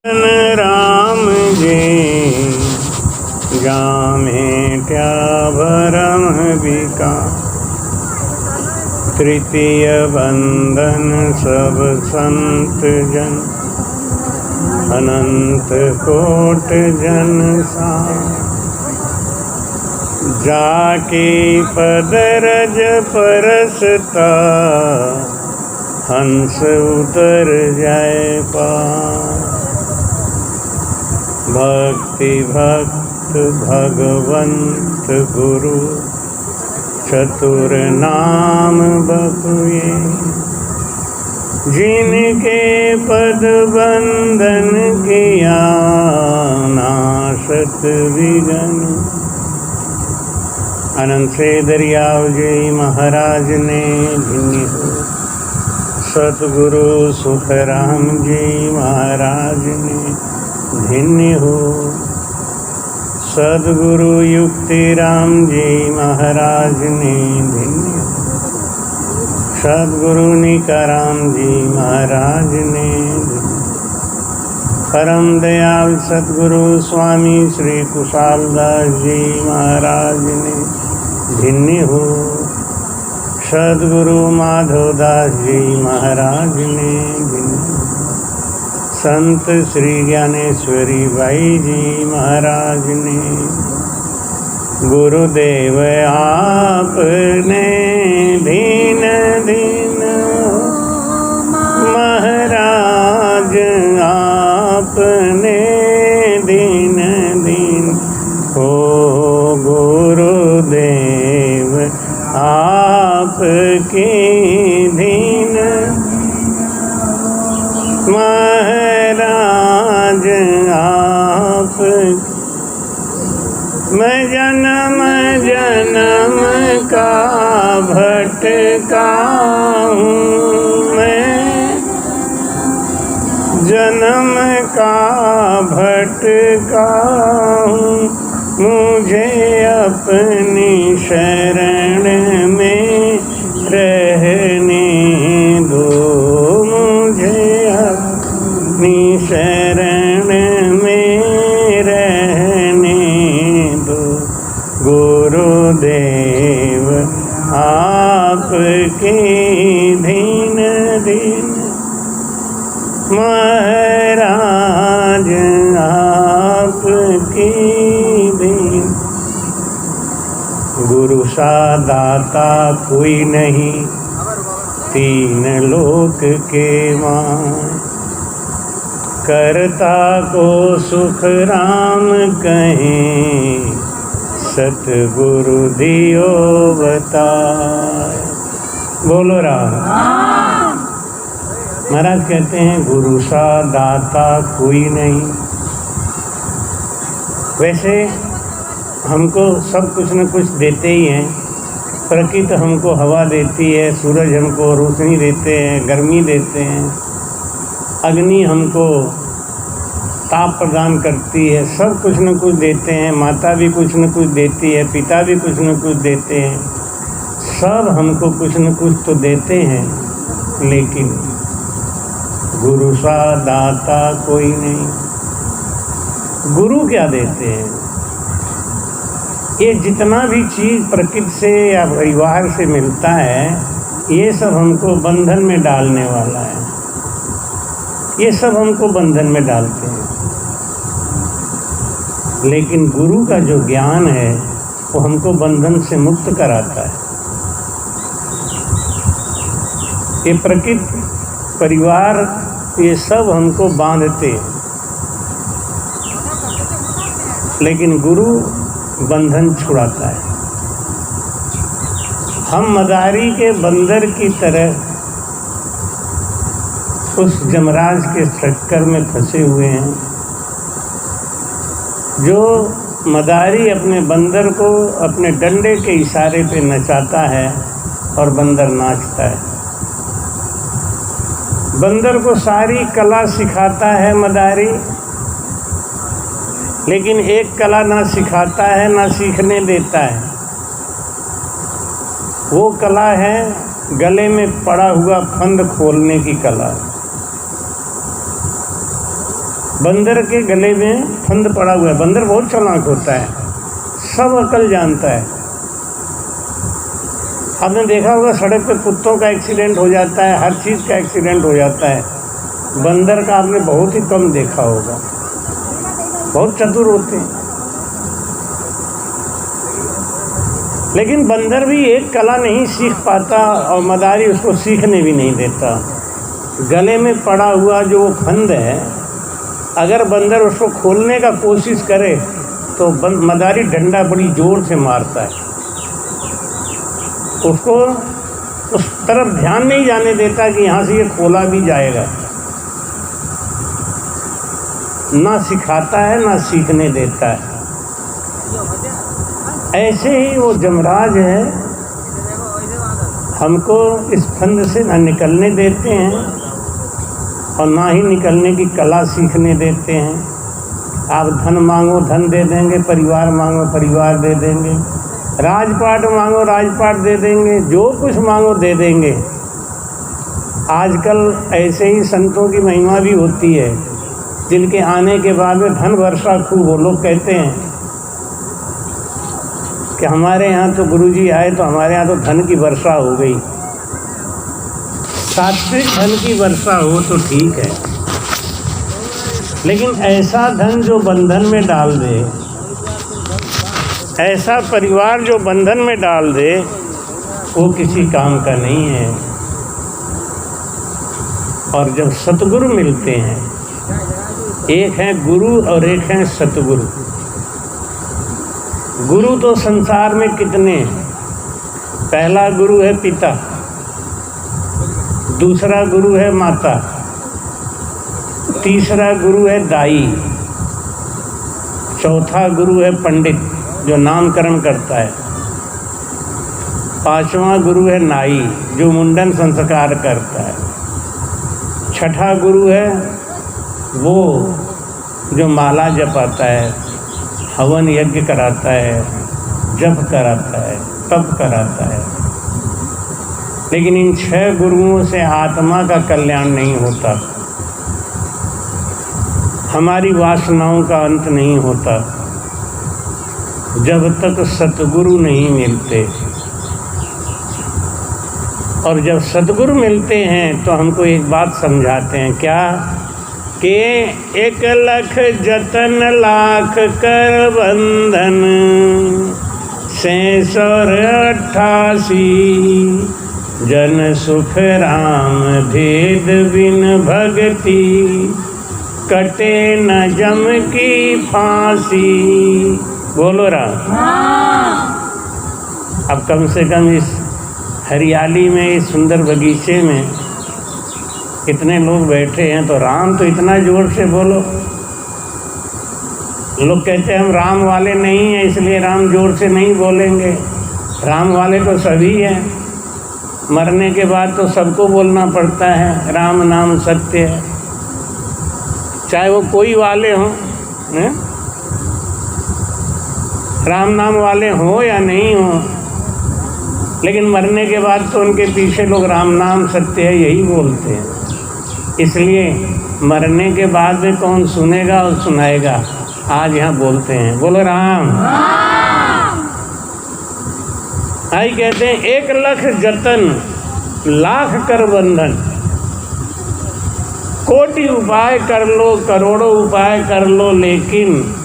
राम जी जामेट्या भरम विका, तृतीय बंधन सब संत जन, अनंत कोट जन सा, जाके पदरज परसता, हंस उतर जाए पार। भक्ति भक्त भगवंत गुरु, चतुर नाम बपुए, जिनके पद बंदन किया, नाशत विघन। अनंत से दरियाव जी महाराज ने धन्य हो, सतगुरु सुखराम जी महाराज ने धन्य हो, सदगुरु युक्तिराम जी महाराज ने धन्य हो, सदगुरु निकाराम जी महाराज ने धन्य, परम दयाल सतगुरु स्वामी श्री कुशालदास जी महाराज ने धन्य हो, सदगुरु माधवदास जी महाराज ने धन्य, संत श्री ज्ञानेश्वरी भाई जी महाराज ने, गुरुदेव आपने दीन दीन, महाराज आपने दीन दीन हो, गुरुदेव आपकी दीन, महाराज आप। मैं जन्म जन्म का भटका हूँ, मैं जन्म का भटका हूँ, मुझे अपनी शरण में रहने दो, मुझे अपनी शरण में रहने दो, गुरुदेव आपके दीन दीन, महाराज आपकी दीन। गुरु सा दाता कोई नहीं, तीन लोक के मान, करता को सुख राम कहें, सतगुरु दियो बताए। बोलो राम। महाराज कहते हैं गुरु सा दाता कोई नहीं। वैसे हमको सब कुछ न कुछ देते ही हैं। प्रकृति हमको हवा देती है, सूरज हमको रोशनी देते हैं, गर्मी देते हैं, अग्नि हमको ताप प्रदान करती है, सब कुछ न कुछ देते हैं। माता भी कुछ न कुछ देती है, पिता भी कुछ न कुछ देते हैं, सब हमको कुछ न कुछ तो देते हैं, लेकिन गुरु सा दाता कोई नहीं। गुरु क्या देते हैं? ये जितना भी चीज़ प्रकृति से या परिवार से मिलता है, ये सब हमको बंधन में डालने वाला है, ये सब हमको बंधन में डालते हैं। लेकिन गुरु का जो ज्ञान है वो हमको बंधन से मुक्त कराता है। ये प्रकृति परिवार ये सब हमको बांधते, लेकिन गुरु बंधन छुड़ाता है। हम मदारी के बंदर की तरह उस जमराज के चक्कर में फंसे हुए हैं। जो मदारी अपने बंदर को अपने डंडे के इशारे पे नचाता है और बंदर नाचता है। बंदर को सारी कला सिखाता है मदारी, लेकिन एक कला ना सिखाता है ना सीखने देता है। वो कला है गले में पड़ा हुआ फंद खोलने की कला। बंदर के गले में फंद पड़ा हुआ है। बंदर बहुत चालाक होता है, सब अकल जानता है। आपने देखा होगा सड़क पे कुत्तों का एक्सीडेंट हो जाता है, हर चीज़ का एक्सीडेंट हो जाता है। बंदर का आपने बहुत ही कम देखा होगा, बहुत चतुर होते हैं। लेकिन बंदर भी एक कला नहीं सीख पाता और मदारी उसको सीखने भी नहीं देता। गले में पड़ा हुआ जो फंद है, अगर बंदर उसको खोलने का कोशिश करे तो मदारी डंडा बड़ी जोर से मारता है, उसको उस तरफ ध्यान नहीं जाने देता कि यहाँ से ये खोला भी जाएगा। ना सिखाता है ना सीखने देता है। ऐसे ही वो जमराज है, हमको इस फंद से ना निकलने देते हैं और ना ही निकलने की कला सीखने देते हैं। आप धन मांगो धन दे देंगे, परिवार मांगो परिवार दे देंगे, राजपाट मांगो राजपाट दे देंगे, जो कुछ मांगो दे देंगे। आजकल ऐसे ही संतों की महिमा भी होती है, जिनके आने के बाद में धन वर्षा खूब हो। लोग कहते हैं कि हमारे यहाँ तो गुरुजी आए तो हमारे यहाँ तो धन की वर्षा हो गई। सात्विक धन की वर्षा हो तो ठीक है, लेकिन ऐसा धन जो बंधन में डाल दे, ऐसा परिवार जो बंधन में डाल दे, वो किसी काम का नहीं है। और जब सतगुरु मिलते हैं, एक है गुरु और एक है सतगुरु। गुरु तो संसार में कितने, पहला गुरु है पिता, दूसरा गुरु है माता, तीसरा गुरु है दाई, चौथा गुरु है पंडित जो नामकरण करता है, पांचवा गुरु है नाई जो मुंडन संस्कार करता है, छठा गुरु है वो जो माला जपाता है, हवन यज्ञ कराता है, जप कराता है, तप कराता है। लेकिन इन 6 गुरुओं से आत्मा का कल्याण नहीं होता, हमारी वासनाओं का अंत नहीं होता जब तक सतगुरु नहीं मिलते। और जब सतगुरु मिलते हैं तो हमको एक बात समझाते हैं, क्या कि 1 लख जतन लाख कर बंधन, 688 जन सुख राम भेद बिन भगति, कटे न जम की फांसी। बोलो राम। अब कम से कम इस हरियाली में, इस सुंदर बगीचे में कितने लोग बैठे हैं, तो राम तो इतना जोर से बोलो। लोग कहते हैं हम राम वाले नहीं हैं इसलिए राम जोर से नहीं बोलेंगे। राम वाले तो सभी हैं, मरने के बाद तो सबको बोलना पड़ता है राम नाम सत्य है, चाहे वो कोई वाले हों, राम नाम वाले हों या नहीं हों, लेकिन मरने के बाद तो उनके पीछे लोग राम नाम सत्य है यही बोलते हैं। इसलिए मरने के बाद में कौन सुनेगा और सुनाएगा, आज यहाँ बोलते हैं। बोलो राम। आई कहते हैं 1 लख जतन लाख कर बंधन, कोटि उपाय कर लो, करोड़ों उपाय कर लो, लेकिन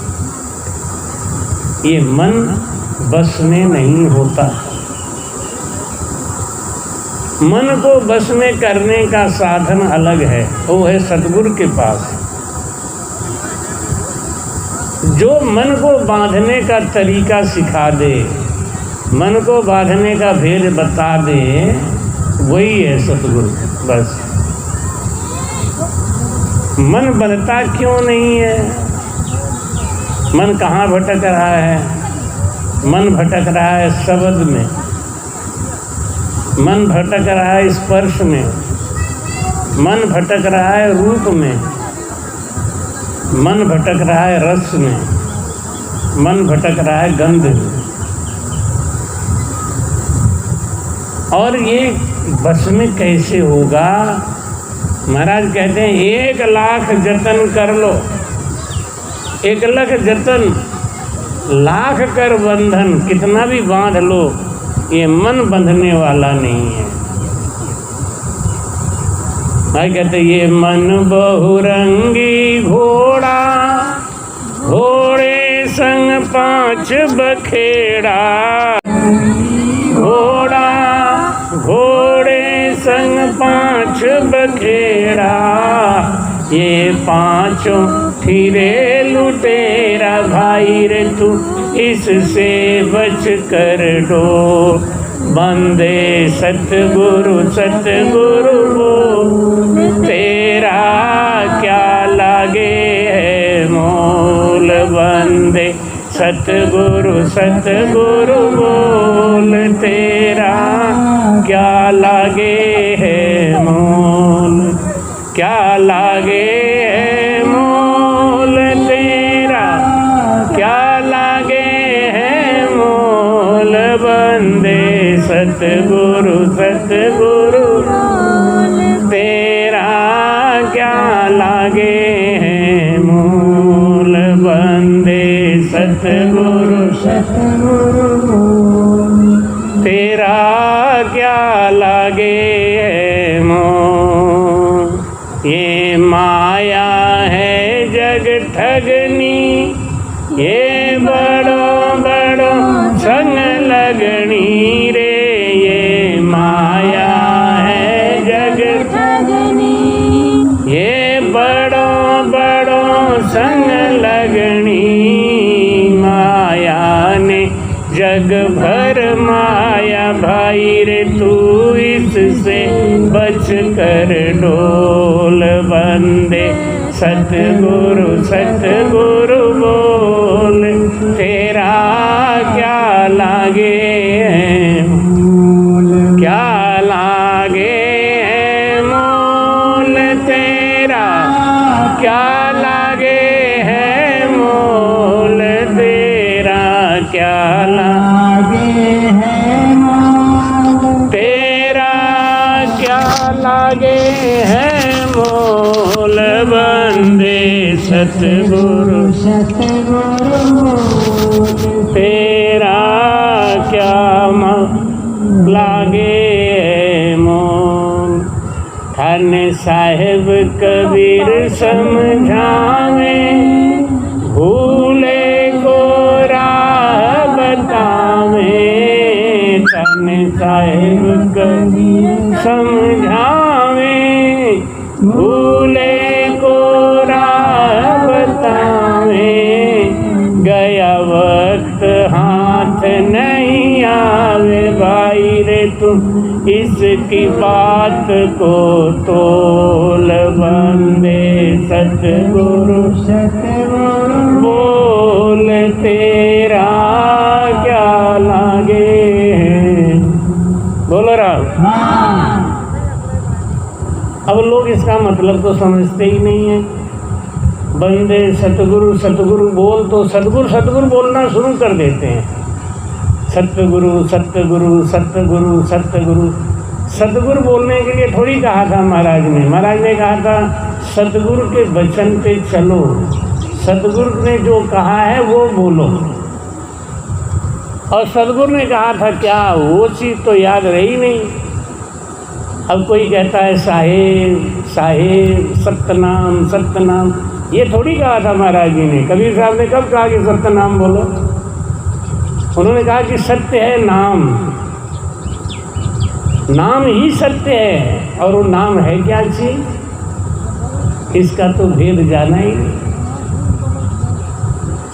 ये मन बस में नहीं होता। मन को बस में करने का साधन अलग है, वो है सतगुरु के पास। जो मन को बांधने का तरीका सिखा दे, मन को बांधने का भेद बता दे, वही है सतगुरु। बस मन बनता क्यों नहीं है? मन कहाँ भटक रहा है? मन भटक रहा है शब्द में, मन भटक रहा है स्पर्श में, मन भटक रहा है रूप में, मन भटक रहा है रस में, मन भटक रहा है गंध में। और ये बस में कैसे होगा महाराज कहते हैं 1 लाख जतन कर लो, 1 लाख जतन, लाख कर बंधन, कितना भी बांध लो ये मन बंधने वाला नहीं है। भाई कहते ये मन बहुरंगी घोड़ा, घोड़े संग 5 बखेड़ा, घोड़ा घोड़े संग 5 बखेड़ा, ये 5 फिरे लुटेरा, भाई रे तू इससे बच कर डो, बंदे सतगुरु सतगुरु बोल, तेरा क्या लागे है मोल, बंदे सतगुरु सतगुरु बोल, तेरा क्या लागे है मोल, क्या लागे है मोल, तेरा क्या लागे है मोल, बंदे सतगुरु सतगुरु तेरा क्या लागे है मोल, बंदे सतगुरु सतगुरु तेरा क्या लागे है मोल। ये माया है जग ठगनी, ये बड़ो बड़ो संग लगनी रे, ये माया है जग ठगनी, ये बड़ो बड़ो संग लगनी, माया ने जग भर माया, भाई रे तू इससे बच कर डोल, बंदे सतगुरु सतगुरु बोल, तेरा क्या लागे है मोल, क्या लागे है मोल, तेरा क्या लागे है मोल, तेरा क्या लागे है मोल, तेरा क्या लागे है मोल, बंदे सतगुरु सतगुरु तेरा क्या लागे है मोल। धन साहिब कबीर समझावे, भूले को राह बतावे, धन साहिब कबीर समझावे, भूले को राह बतावे, गया वक्त हाथ नहीं आवे, भाई रे तुम इसकी बात को तोल, बंदे सतगुरु सतगुरु बोल, तेरा क्या लागे है। बोलो राम। अब लोग इसका मतलब तो समझते ही नहीं है। बंदे सतगुरु सतगुरु बोल तो सतगुरु सतगुरु बोलना शुरू कर देते हैं। सतगुरु सतगुरु सतगुरु सतगुरु, सतगुरु बोलने के लिए थोड़ी कहा था महाराज ने। महाराज ने कहा था सतगुरु के वचन पे चलो, सतगुरु ने जो कहा है वो बोलो। और सतगुरु ने कहा था क्या, वो चीज़ तो याद रही नहीं। अब कोई कहता है साहेब साहेब सतनाम सतनाम, ये थोड़ी कहा था महाराज जी ने। कबीर साहब ने कब कहा कि सतनाम बोलो? उन्होंने कहा कि सत्य है नाम, नाम ही सत्य है। और वो नाम है क्या चीज, इसका तो भेद जाना ही नहीं।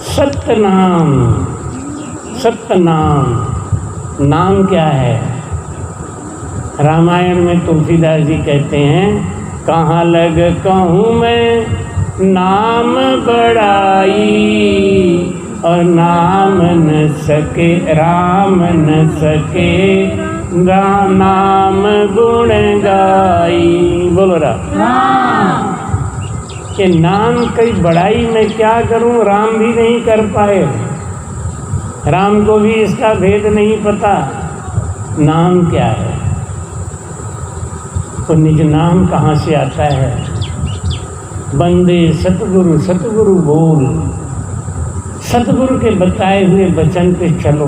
सतनाम, सतनाम, नाम क्या है? रामायण में तुलसीदास जी कहते हैं, कहाँ लग कहूँ मैं नाम बड़ाई, और नाम न सके राम न सके, नाम गुण गाई। बोलो राम। कि नाम की बड़ाई मैं क्या करूं, राम भी नहीं कर पाए। राम को भी इसका भेद नहीं पता नाम क्या है। तो निज नाम कहाँ से आता है? बंदे सतगुरु सतगुरु बोल, सतगुरु के बताए हुए वचन पे चलो।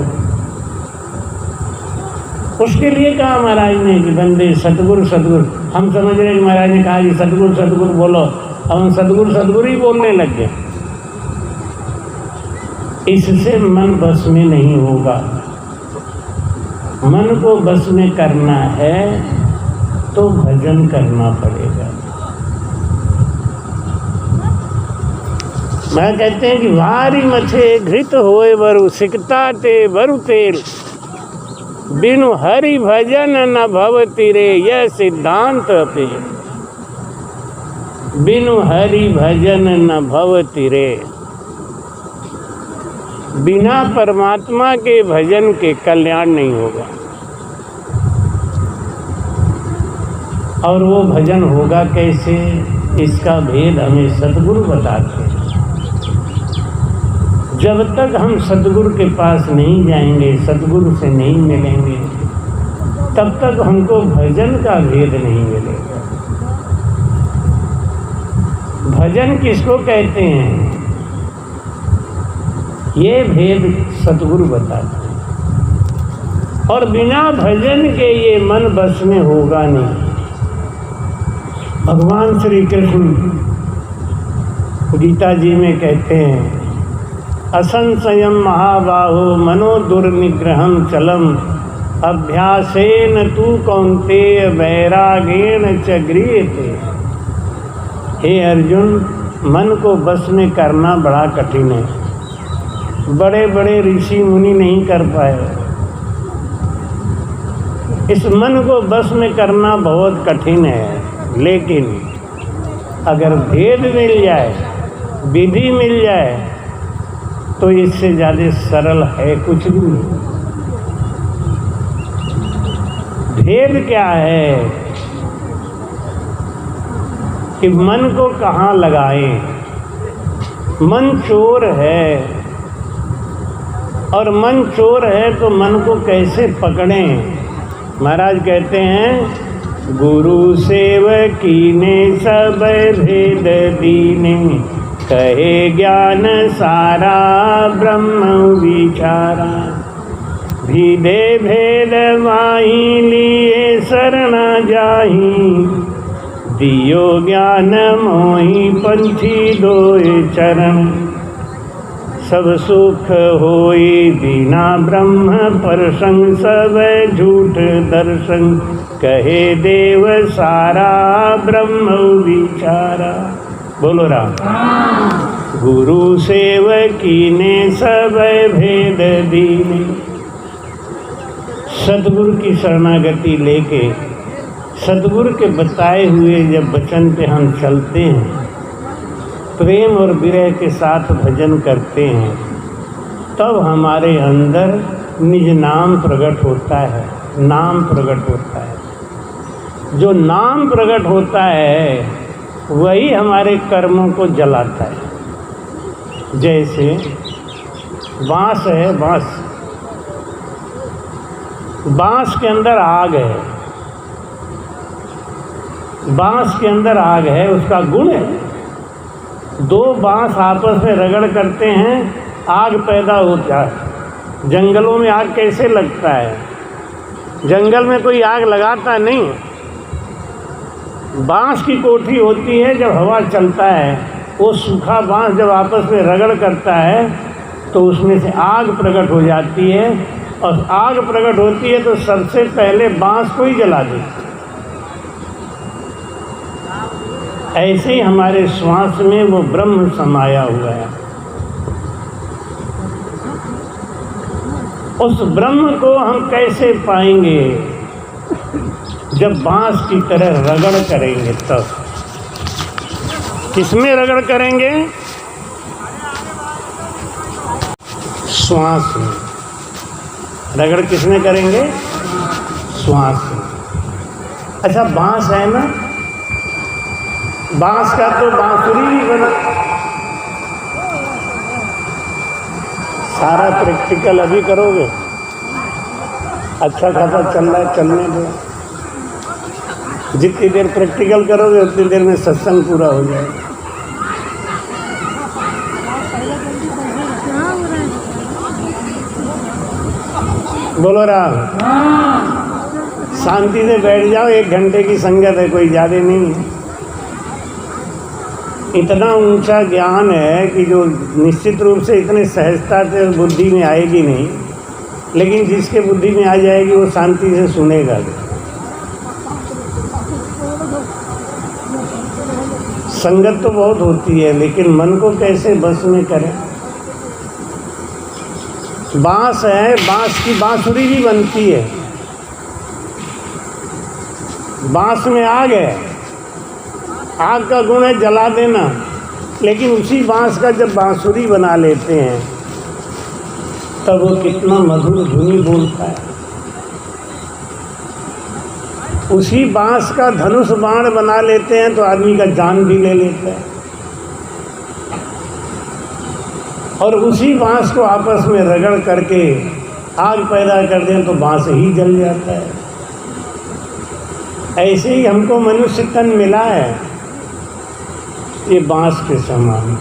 उसके लिए कहा महाराज ने कि बंदे सतगुरु सतगुरु। हम समझ रहे कि महाराज ने कहा कि सतगुरु सतगुरु बोलो, अब हम सतगुरु सतगुरु ही बोलने लग गए। इससे मन बस में नहीं होगा। मन को बस में करना है तो भजन करना पड़ेगा। मैं कहते हैं कि भारी मथे घृत होए बरु सिकता ते बरु तेल, बिनु हरि भजन न भवति रे, यह सिद्धांत पे। बिनु हरि भजन न भवति रे, बिना परमात्मा के भजन के कल्याण नहीं होगा। और वो भजन होगा कैसे, इसका भेद हमें सतगुरु बताते हैं। जब तक हम सतगुरु के पास नहीं जाएंगे, सतगुरु से नहीं मिलेंगे, तब तक हमको भजन का भेद नहीं मिलेगा। भजन किसको कहते हैं, ये भेद सतगुरु बताते हैं। और बिना भजन के ये मन बस में होगा नहीं। भगवान श्री कृष्ण गीता जी में कहते हैं, असंशयम महाबाहो मनो दुर्निग्रहम चलम, अभ्यासेन तू कौन्तेय वैरागेण च गृह्यते। हे अर्जुन, मन को बस में करना बड़ा कठिन है। बड़े बड़े ऋषि मुनि नहीं कर पाए। इस मन को बस में करना बहुत कठिन है। लेकिन अगर भेद मिल जाए, विधि मिल जाए, तो इससे ज़्यादा सरल है कुछ भी नहीं। भेद क्या है कि मन को कहाँ लगाएं। मन चोर है, और मन चोर है तो मन को कैसे पकड़ें। महाराज कहते हैं, गुरु सेवकी ने सब भेद दीने, कहे ज्ञान सारा ब्रह्म विचारा। भीदे भेद माही लिए शरणा जाही, दियो ज्ञान मोहि पंथी दोय चरण। सब सुख होई बिना ब्रह्म परसंग, सब झूठ दर्शन, कहे देव सारा ब्रह्म विचारा। बोलो राम। गुरु सेवकी ने सब भेद दीने। सतगुरु की शरणागति लेके, सतगुरु के बताए हुए जब वचन पे हम चलते हैं, प्रेम और विरह के साथ भजन करते हैं, तब हमारे अंदर निज नाम प्रकट होता है। नाम प्रकट होता है। जो नाम प्रकट होता है वही हमारे कर्मों को जलाता है। जैसे बांस है, बांस के अंदर आग है। बांस के अंदर आग है, उसका गुण है। दो बांस आपस में रगड़ करते हैं, आग पैदा होता है। जंगलों में आग कैसे लगता है? जंगल में कोई आग लगाता नहीं। बांस की कोठी होती है, जब हवा चलता है, वो सूखा बांस जब आपस में रगड़ करता है तो उसमें से आग प्रकट हो जाती है। और आग प्रकट होती है तो सबसे पहले बांस को ही जला देती है। ऐसे ही हमारे श्वास में वो ब्रह्म समाया हुआ है। उस ब्रह्म को हम कैसे पाएंगे? जब बांस की तरह रगड़ करेंगे तब। किसमें रगड़ करेंगे? श्वास में। रगड़ किसमें करेंगे? श्वास में। अच्छा, बांस है ना, बांस का तो बांसुरी भी बना। सारा प्रैक्टिकल अभी करोगे? अच्छा खासा चल रहा है, चलने दो। जितनी देर प्रैक्टिकल करोगे उतनी देर में सत्संग पूरा हो जाएगा। बोलो राम। शांति से बैठ जाओ, 1 घंटे की संगत है, कोई ज़्यादा नहीं है। इतना ऊंचा ज्ञान है कि जो निश्चित रूप से इतने सहजता से बुद्धि में आएगी नहीं, लेकिन जिसके बुद्धि में आ जाएगी वो शांति से सुनेगा। संगत तो बहुत होती है, लेकिन मन को कैसे बस में करें। बांस है, बांस की बांसुरी भी बनती है। बांस में आग है, आग का गुण है जला देना, लेकिन उसी बांस का जब बांसुरी बना लेते हैं तब वो कितना मधुर धुनी बोलता है। उसी बांस का धनुष बाण बना लेते हैं तो आदमी का जान भी ले लेता है, और उसी बांस को आपस में रगड़ करके आग पैदा कर दें तो बांस ही जल जाता है। ऐसे ही हमको मनुष्य तन मिला है, ये बांस के समान।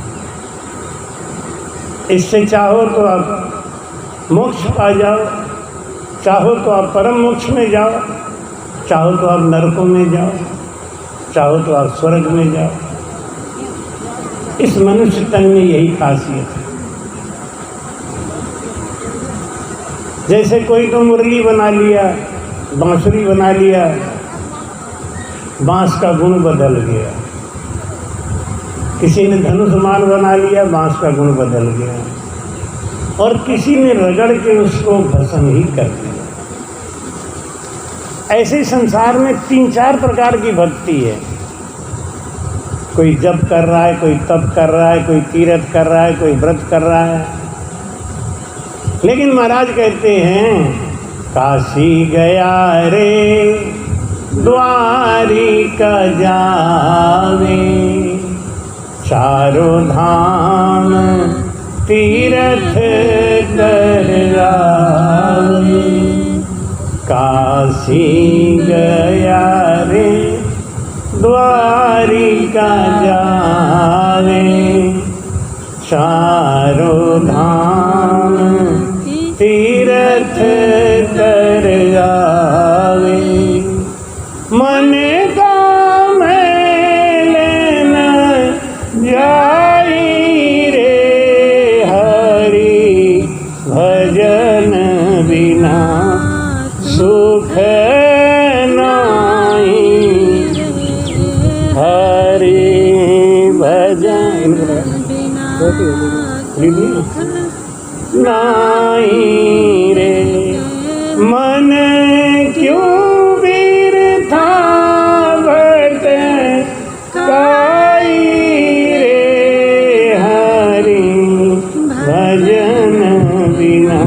इससे चाहो तो आप मोक्ष पा जाओ, चाहो तो आप परम मोक्ष में जाओ, चाहो तो आप नरकों में जाओ, चाहो तो आप स्वर्ग में जाओ। इस मनुष्य तन में यही खासियत है। जैसे कोई तो मुरली बना लिया, बांसुरी बना लिया, बांस का गुण बदल गया। किसी ने धनुष्मान बना लिया, बांस का गुण बदल गया, और किसी ने रगड़ के उसको भस्म ही कर दिया। ऐसे संसार में 3-4 प्रकार की भक्ति है। कोई जप कर रहा है, कोई तप कर रहा है, कोई तीर्थ कर रहा है, कोई व्रत कर रहा है। लेकिन महाराज कहते हैं, काशी गया रे द्वारिका जावे, चारों धाम तीर्थ कर आवे। काशी गया रे द्वारिका जावे, चारों धाम तीर्थ कर आवे। मन का मैल न जाई रे हरि भजन बिना सुख नाई। हरि भजन नाई रे। मन क्यों बिरथा भट काई रे हरि भजन बिना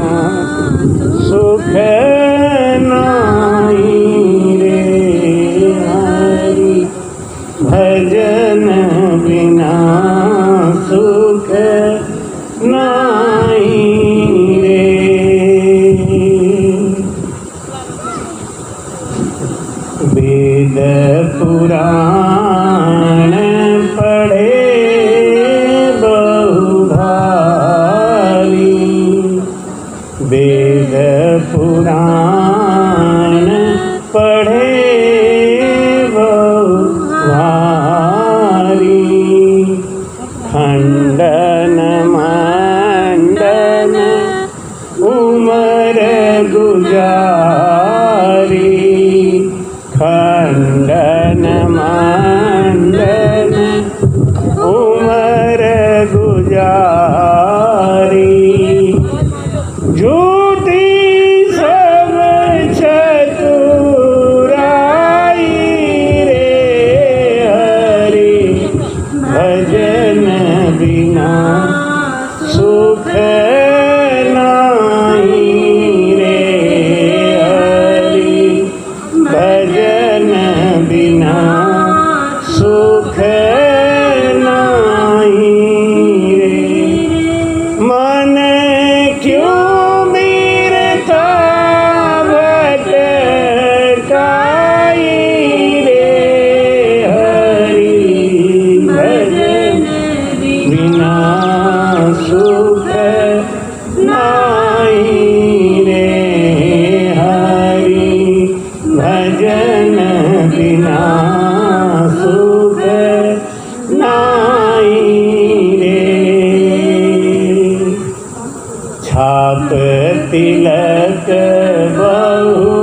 सुख नाई रे। हरि भजन बिना सुख नाई रे। वेद पुराण पढ़े बहु भारी, वेद पुराण पढ़े बहु भारी। खंडन मंडन उमर गुजारी, खंडन मंडन उमर गुजारी। झूठी सब चतुराई रे हरि भजन बिना सुख नाई रे। हरि भजन बिना सुख नाई रे। तिलक बहु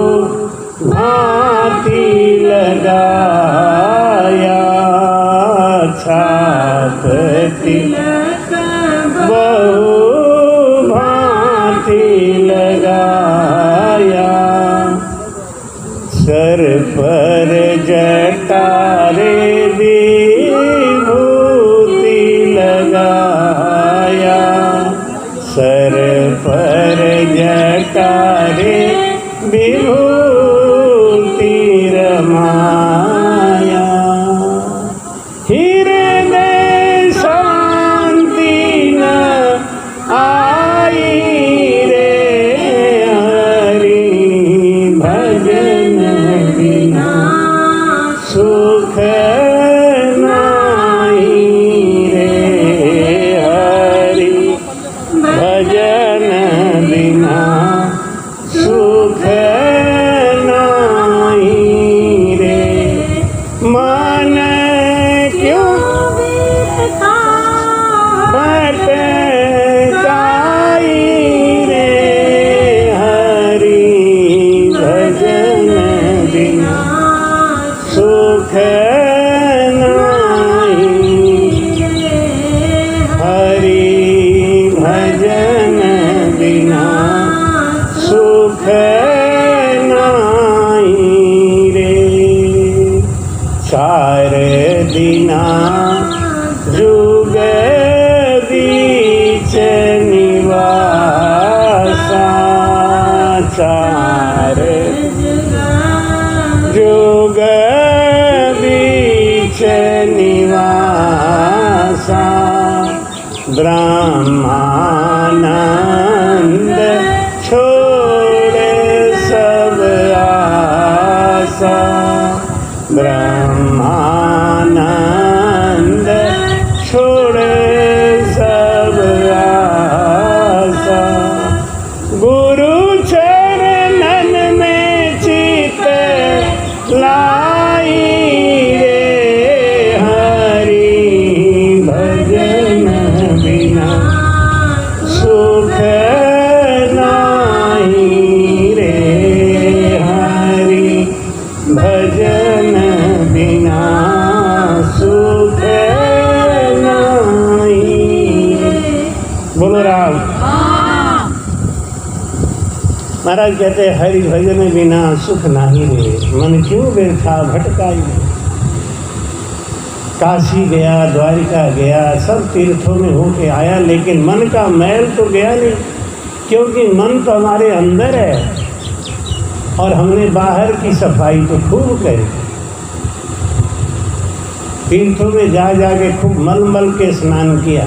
भांति लगाया, छाप तिलक बहु भांति लगाया, सर पर जटारे विभूति लगाया, सर पर जटारे विभूति रमाया, हृदय शांति न आई रे हरि, भजन बिना सुख नाई रे हरि, भजन बिना सुख नाई रे, मन क्यों भटकाई रे हरि, भजन बिना सुख नाई हरि, भजन बिना सुख नाई रे, चार दिना जुग बीच निवासा, चार जुग बीच निवासा, ब्रह्मानंद छोड़ सब आशा, ब्रह्मानंद छोड़ सब आशा, गुरु चरणन में चित लाई रे हरि, भजन बिना सुख नाई रे हरि, भजन बिना सुख नाई। बोलो राम। महाराज कहते हरि भजन बिना सुख नाही रे, मन क्यों व्यर्था भटकाई। काशी गया, द्वारिका गया, सब तीर्थों में होके आया, लेकिन मन का मैल तो गया नहीं, क्योंकि मन तो हमारे अंदर है और हमने बाहर की सफाई तो खूब करी। तीर्थों में जा जाके खूब मल मल के स्नान किया,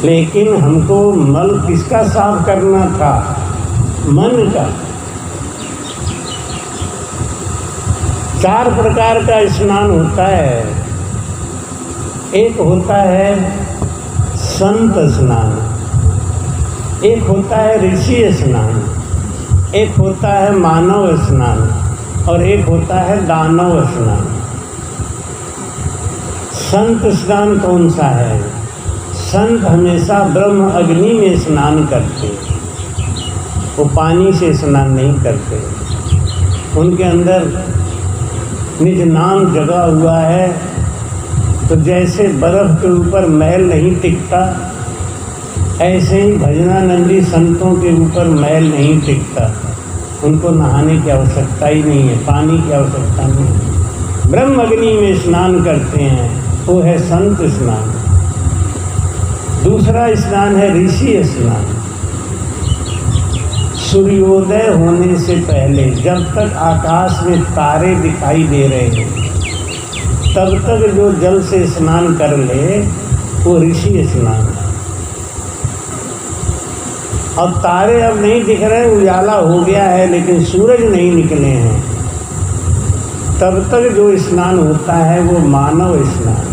लेकिन हमको मल किसका साफ करना था? मन का। 4 प्रकार का स्नान होता है। एक होता है संत स्नान, एक होता है ऋषि स्नान, एक होता है मानव स्नान और एक होता है दानव स्नान। संत स्नान कौन सा है? संत हमेशा ब्रह्म अग्नि में स्नान करते, वो पानी से स्नान नहीं करते। उनके अंदर निज नाम जगा हुआ है, तो जैसे बर्फ के ऊपर मैल नहीं टिकता, ऐसे ही भजनानंदी संतों के ऊपर मैल नहीं टिकता। उनको नहाने की आवश्यकता ही नहीं है, पानी की आवश्यकता नहीं है, ब्रह्म अग्नि में स्नान करते हैं, वो है संत स्नान। दूसरा स्नान है ऋषि स्नान। सूर्योदय होने से पहले, जब तक आकाश में तारे दिखाई दे रहे हैं, तब तक जो जल से स्नान कर ले वो ऋषि स्नान। अब तारे अब नहीं दिख रहे, उजाला हो गया है लेकिन सूरज नहीं निकले हैं, तब तक जो स्नान होता है वो मानव स्नान।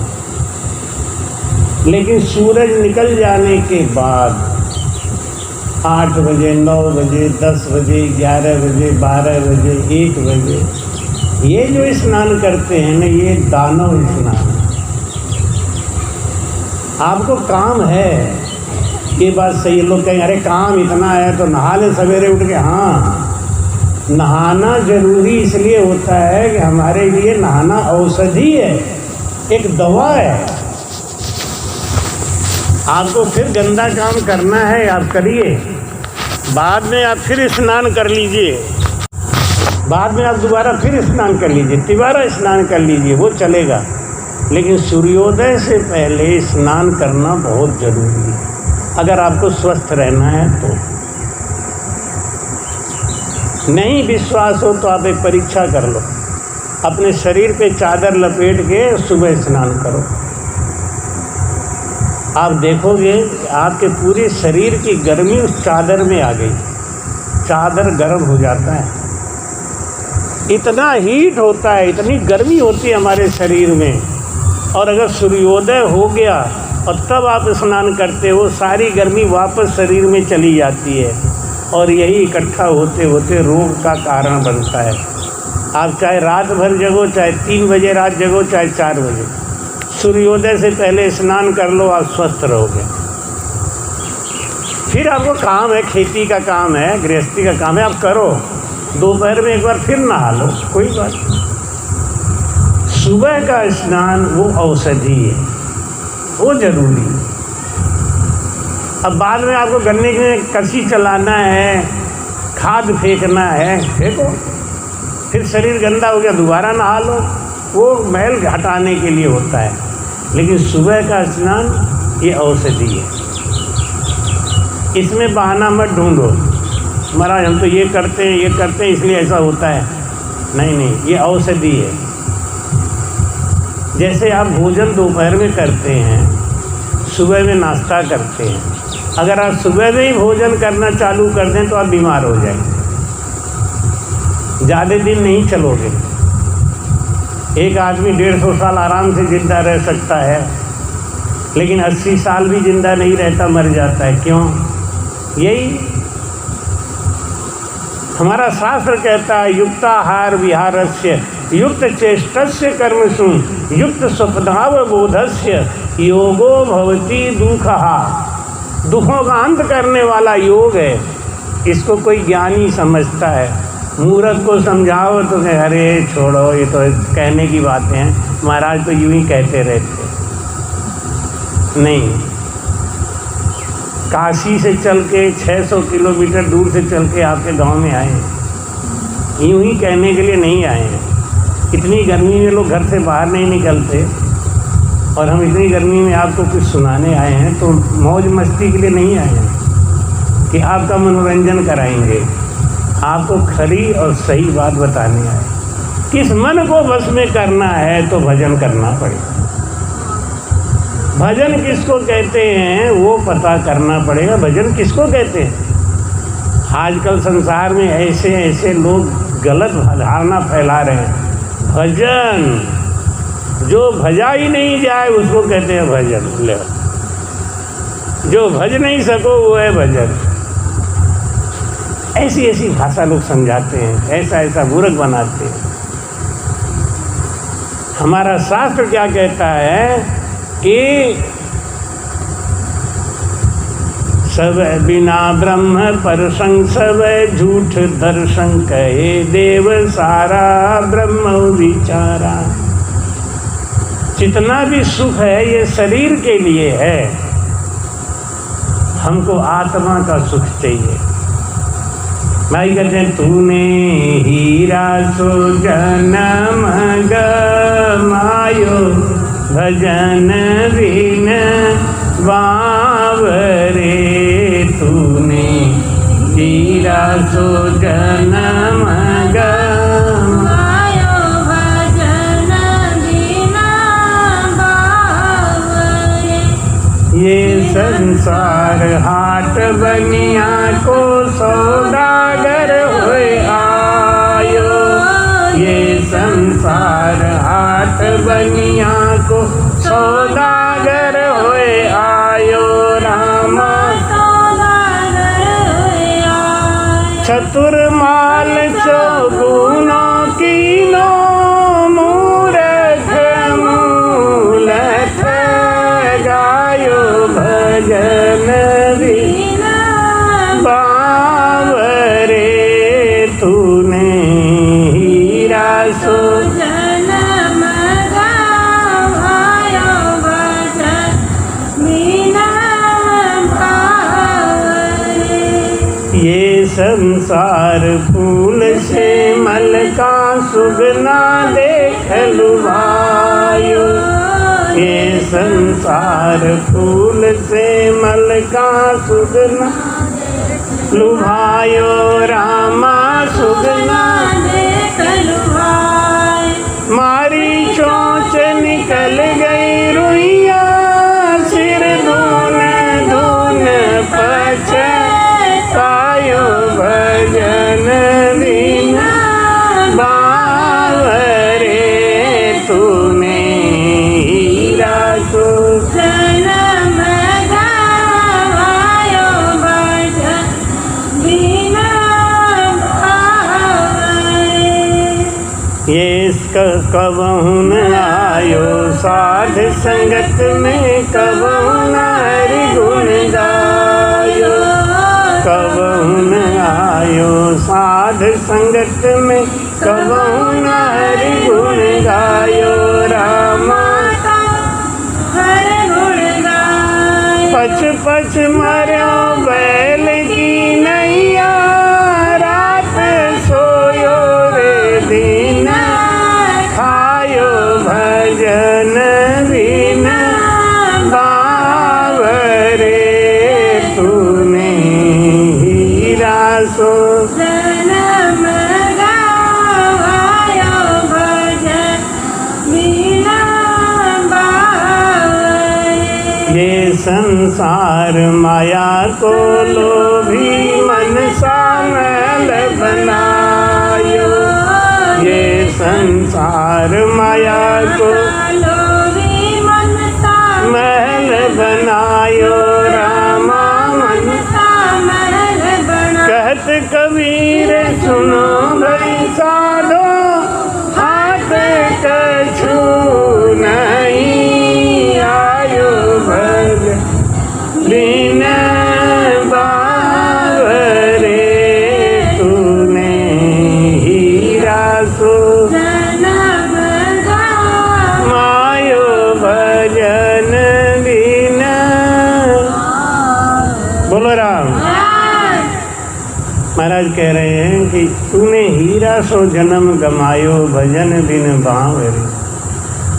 लेकिन सूरज निकल जाने के बाद 8 बजे, 9 बजे, 10 बजे, 11 बजे, 12 बजे, 1 बजे, ये जो स्नान करते हैं ना, ये दानव स्नान। आपको काम है, ये बात सही है। लोग कहेंगे अरे काम इतना है तो नहा ले सवेरे उठ के। हाँ, नहाना जरूरी इसलिए होता है कि हमारे लिए नहाना औषधि है, एक दवा है। आपको फिर गंदा काम करना है आप करिए, बाद में आप फिर स्नान कर लीजिए, बाद में आप दोबारा फिर स्नान कर लीजिए, तिबारा स्नान कर लीजिए, वो चलेगा। लेकिन सूर्योदय से पहले स्नान करना बहुत ज़रूरी है अगर आपको स्वस्थ रहना है तो। नहीं विश्वास हो तो आप एक परीक्षा कर लो, अपने शरीर पे चादर लपेट के सुबह स्नान करो। आप देखोगे आपके पूरे शरीर की गर्मी उस चादर में आ गई, चादर गर्म हो जाता है। इतना हीट होता है, इतनी गर्मी होती है हमारे शरीर में। और अगर सूर्योदय हो गया और तब आप स्नान करते हो, सारी गर्मी वापस शरीर में चली जाती है और यही इकट्ठा होते होते रोग का कारण बनता है। आप चाहे रात भर जगो, चाहे 3 बजे रात जगो, चाहे 4 बजे, सूर्योदय से पहले स्नान कर लो, आप स्वस्थ रहोगे। फिर आपको काम है, खेती का काम है, गृहस्थी का काम है, आप करो। दोपहर में एक बार फिर नहा लो, कोई बात नहीं। सुबह का स्नान वो औषधि है, वो जरूरी है। अब बाद में आपको गन्ने में कसी चलाना है, खाद फेंकना है, फेंको, फिर शरीर गंदा हो गया दोबारा नहा लो, वो मैल हटाने के लिए होता है। लेकिन सुबह का स्नान ये औषधि है, इसमें बहाना मत ढूंढो, महाराज हम तो ये करते हैं इसलिए ऐसा होता है। नहीं नहीं, ये औषधि है। जैसे आप भोजन दोपहर में करते हैं, सुबह में नाश्ता करते हैं, अगर आप सुबह में ही भोजन करना चालू कर दें तो आप बीमार हो जाएंगे, ज़्यादा दिन नहीं चलोगे। एक आदमी 150 साल आराम से जिंदा रह सकता है, लेकिन 80 साल भी जिंदा नहीं रहता, मर जाता है। क्यों? यही हमारा शास्त्र कहता है, युक्ताहार विहारस्य युक्त चेष्टस्य कर्मसु युक्त स्वप्नावबोधस्य योगो भवति दुःखः। दुखों का अंत करने वाला योग है, इसको कोई ज्ञानी समझता है। मूर्ख को समझाओ तो कहे अरे छोड़ो, ये तो कहने की बातें हैं, महाराज तो यूं ही कहते रहते। नहीं, काशी से चल के 600 किलोमीटर दूर से चल के आपके गांव में आए, यूं ही कहने के लिए नहीं आए हैं। इतनी गर्मी में लोग घर से बाहर नहीं निकलते और हम इतनी गर्मी में आपको कुछ सुनाने आए हैं, तो मौज मस्ती के लिए नहीं आए हैं कि आपका मनोरंजन कराएंगे, आपको खरी और सही बात बताने आए। किस मन को बस में करना है तो भजन करना पड़ेगा। भजन किसको कहते हैं वो पता करना पड़ेगा। भजन किसको कहते हैं? आजकल संसार में ऐसे ऐसे लोग गलत धारणा फैला रहे हैं। भजन, जो भजा ही नहीं जाए उसको कहते हैं भजन। ले, जो भज नहीं सको वो है भजन। ऐसी ऐसी भाषा लोग समझाते हैं, ऐसा ऐसा मूर्ख बनाते हैं। हमारा शास्त्र क्या कहता है कि सब बिना ब्रह्म पर संसव झूठ दर्शन कहे देव सारा ब्रह्म विचारा। जितना भी सुख है ये शरीर के लिए है, हमको आत्मा का सुख चाहिए। भाई कहते हैं तूने हीरा सो जन्म गमायो भजन बिन बावरे। तूने हीरा सो जन्म गमायो भजन बिन बावरे। ये संसार हाट बनिया को सौदागर होए आयो। ये संसार हाट बनिया को सौदागर होए आयो। राम सौदागर होए आयो। चतुर माल चौगुनों कीनो मूर्ख मूलथ गायो भजन भी तूने हीरा सो जन्म गवायो भजन बिना पावरे। ये संसार फूल से मल का सुगना देख लुभायो। ये संसार फूल से मल का सुगना लुभायो रामा सुगना देख लुभाए। मारी चोंच निकल गई रुइया सिर धून धून पछतायो भजन बिना बावरे। तूने हीरा सो जन्म गवायो भजन बिना पावरे। ये कबहु न आयो साध संगत में कबहु न हरि गुण गायो। कबहु न आयो साध संगत में कबहु न हरि गुण गायो रामा हर गुण गाए। पछ पछ मर्यो बैल की नैया रात सोयो रे दिन खायो भजन बिना बावरे। तूने हीरा सो जन्म गवायो भजन बिना पावरे। ये संसार माया को लोभी मन सा मैल बनायो। ये संसार माया को लोभी मन सा महल बनायो रामा मन। सा महल बना। कहत कबीर सुनो भई साधो हाथ कछु नहीं आयो भज बिन बावरे। तूने हीरा सो जन्म मायो भजन बिना। बोलो राम। महाराज कह रहे हैं कि तूने हीरा सो जन्म गमायो भजन बिन बावरे।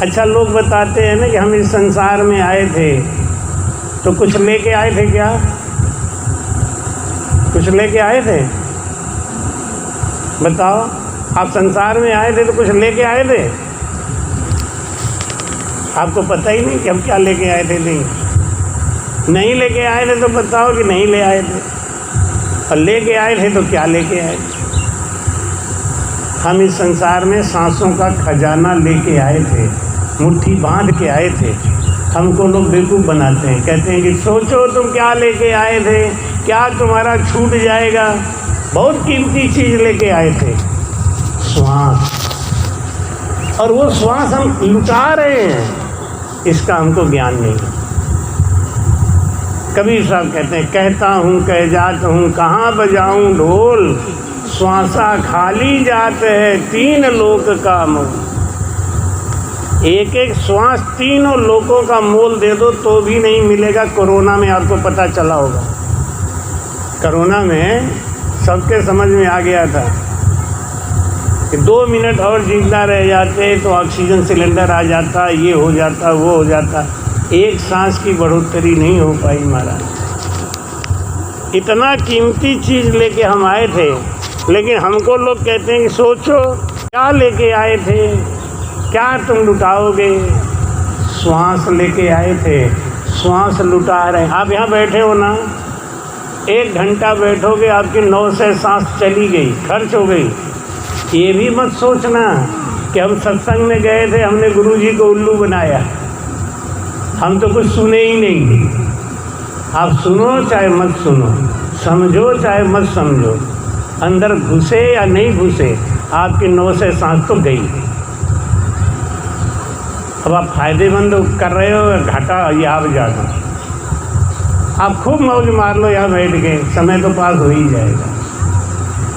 अच्छा लोग बताते हैं ना कि हम इस संसार में आए थे तो कुछ लेके आए थे क्या? कुछ लेके आए थे? बताओ, आप संसार में आए थे तो कुछ लेके आए थे? आपको पता ही नहीं कि हम क्या लेके आए थे। नहीं लेके आए थे तो बताओ कि नहीं ले आए थे, और लेके आए थे तो क्या लेके आए थे। हम इस संसार में सांसों का खजाना लेके आए थे, मुट्ठी बांध के आए थे। हमको लोग बेवकूफ़ बनाते हैं, कहते हैं कि सोचो तुम क्या लेके आए थे, क्या तुम्हारा छूट जाएगा। बहुत कीमती चीज़ लेके आए थे, श्वास, और वो श्वास हम लुटा रहे हैं, इसका हमको ज्ञान नहीं। कबीर साहब कहते हैं, कहता हूँ कह जात हूँ कहाँ बजाऊँ ढोल, श्वासा खाली जात है तीन लोक का मोल। एक एक श्वास तीनों लोगों का मोल दे दो तो भी नहीं मिलेगा। कोरोना में आपको पता चला होगा, कोरोना में सबके समझ में आ गया था कि 2 मिनट और जिंदा रह जाते तो ऑक्सीजन सिलेंडर आ जाता, ये हो जाता, वो हो जाता। एक सांस की बढ़ोतरी नहीं हो पाई महाराज। इतना कीमती चीज़ लेके हम आए थे, लेकिन हमको लोग कहते हैं कि सोचो क्या लेके आए थे, क्या तुम लुटाओगे। श्वास लेके आए थे, श्वास लुटा रहे हैं। आप यहाँ बैठे हो ना, 1 घंटा बैठोगे आपकी 9 से सांस चली गई, खर्च हो गई। ये भी मत सोचना कि हम सत्संग में गए थे, हमने गुरुजी को उल्लू बनाया, हम तो कुछ सुने ही नहीं। आप सुनो चाहे मत सुनो, समझो चाहे मत समझो, अंदर घुसे या नहीं घुसे, आपकी 9 से सांस तो गई। अब आप फायदेमंद कर रहे हो, घाटा ये आप जाना। आप खूब मौज मार लो यहाँ बैठ के, समय तो पास हो ही जाएगा।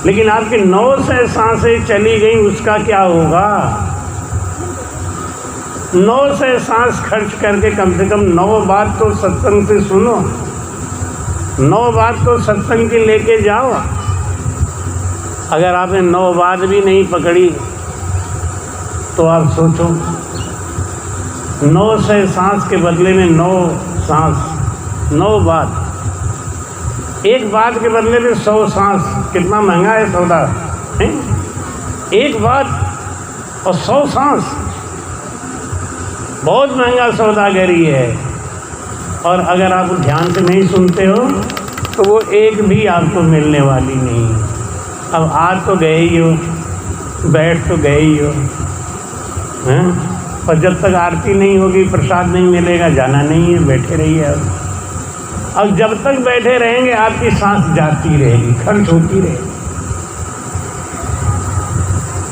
लेकिन आपकी 900 सांसें चली गई, उसका क्या होगा? 900 सांस खर्च करके कम से कम 9 बात तो सत्संग से सुनो, 9 बात तो सत्संग की लेके जाओ। अगर आपने 9 बात भी नहीं पकड़ी तो आप सोचो, 900 सांस के बदले में 9 सांस, 9 बात, एक बात के बदले में 100 सांस। कितना महंगा है सौदा है? एक बात और 100 सांस, बहुत महंगा सौदागरी है। और अगर आप ध्यान से नहीं सुनते हो तो वो एक भी आपको मिलने वाली नहीं। अब आज तो गए ही हो, बैठ तो गए ही हो, हैं? और जब तक आरती नहीं होगी, प्रसाद नहीं मिलेगा, जाना नहीं है, बैठे रहिए। अब जब तक बैठे रहेंगे आपकी सांस जाती रहेगी, खर्च होती रहेगी।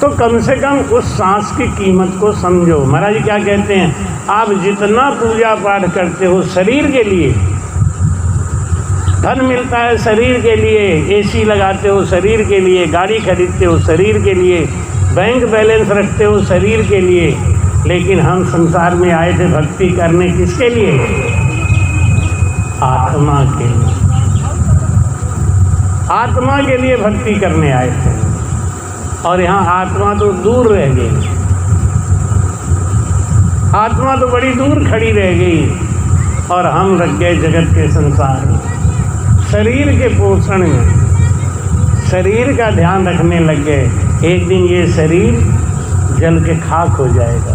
तो कम से कम उस सांस की कीमत को समझो। महाराज जी क्या कहते हैं, आप जितना पूजा पाठ करते हो शरीर के लिए, धन मिलता है शरीर के लिए, एसी लगाते हो शरीर के लिए, गाड़ी खरीदते हो शरीर के लिए, बैंक बैलेंस रखते हो शरीर के लिए, लेकिन हम संसार में आए थे भक्ति करने किसके लिए? आत्मा के लिए। आत्मा के लिए भक्ति करने आए थे। और यहाँ आत्मा तो दूर रह गई, आत्मा तो बड़ी दूर खड़ी रह गई और हम रख गए जगत के संसार में, शरीर के पोषण में, शरीर का ध्यान रखने लग गए। एक दिन ये शरीर जल के खाक हो जाएगा।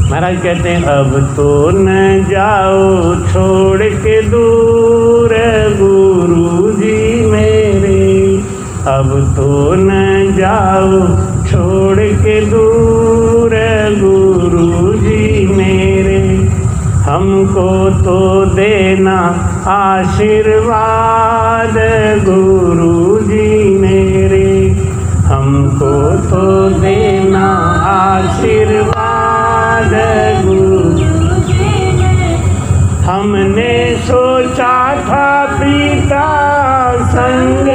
महाराज कहते हैं, अब तो न जाओ छोड़ के दूर गुरु जी मेरे, अब तो न जाओ छोड़ के दूर गुरु जी मेरे, हमको तो देना आशीर्वाद गुरु जी मेरे, हमको तो देना आशीर्वाद गुरु जी मेरे। हमने सोचा था पिता संग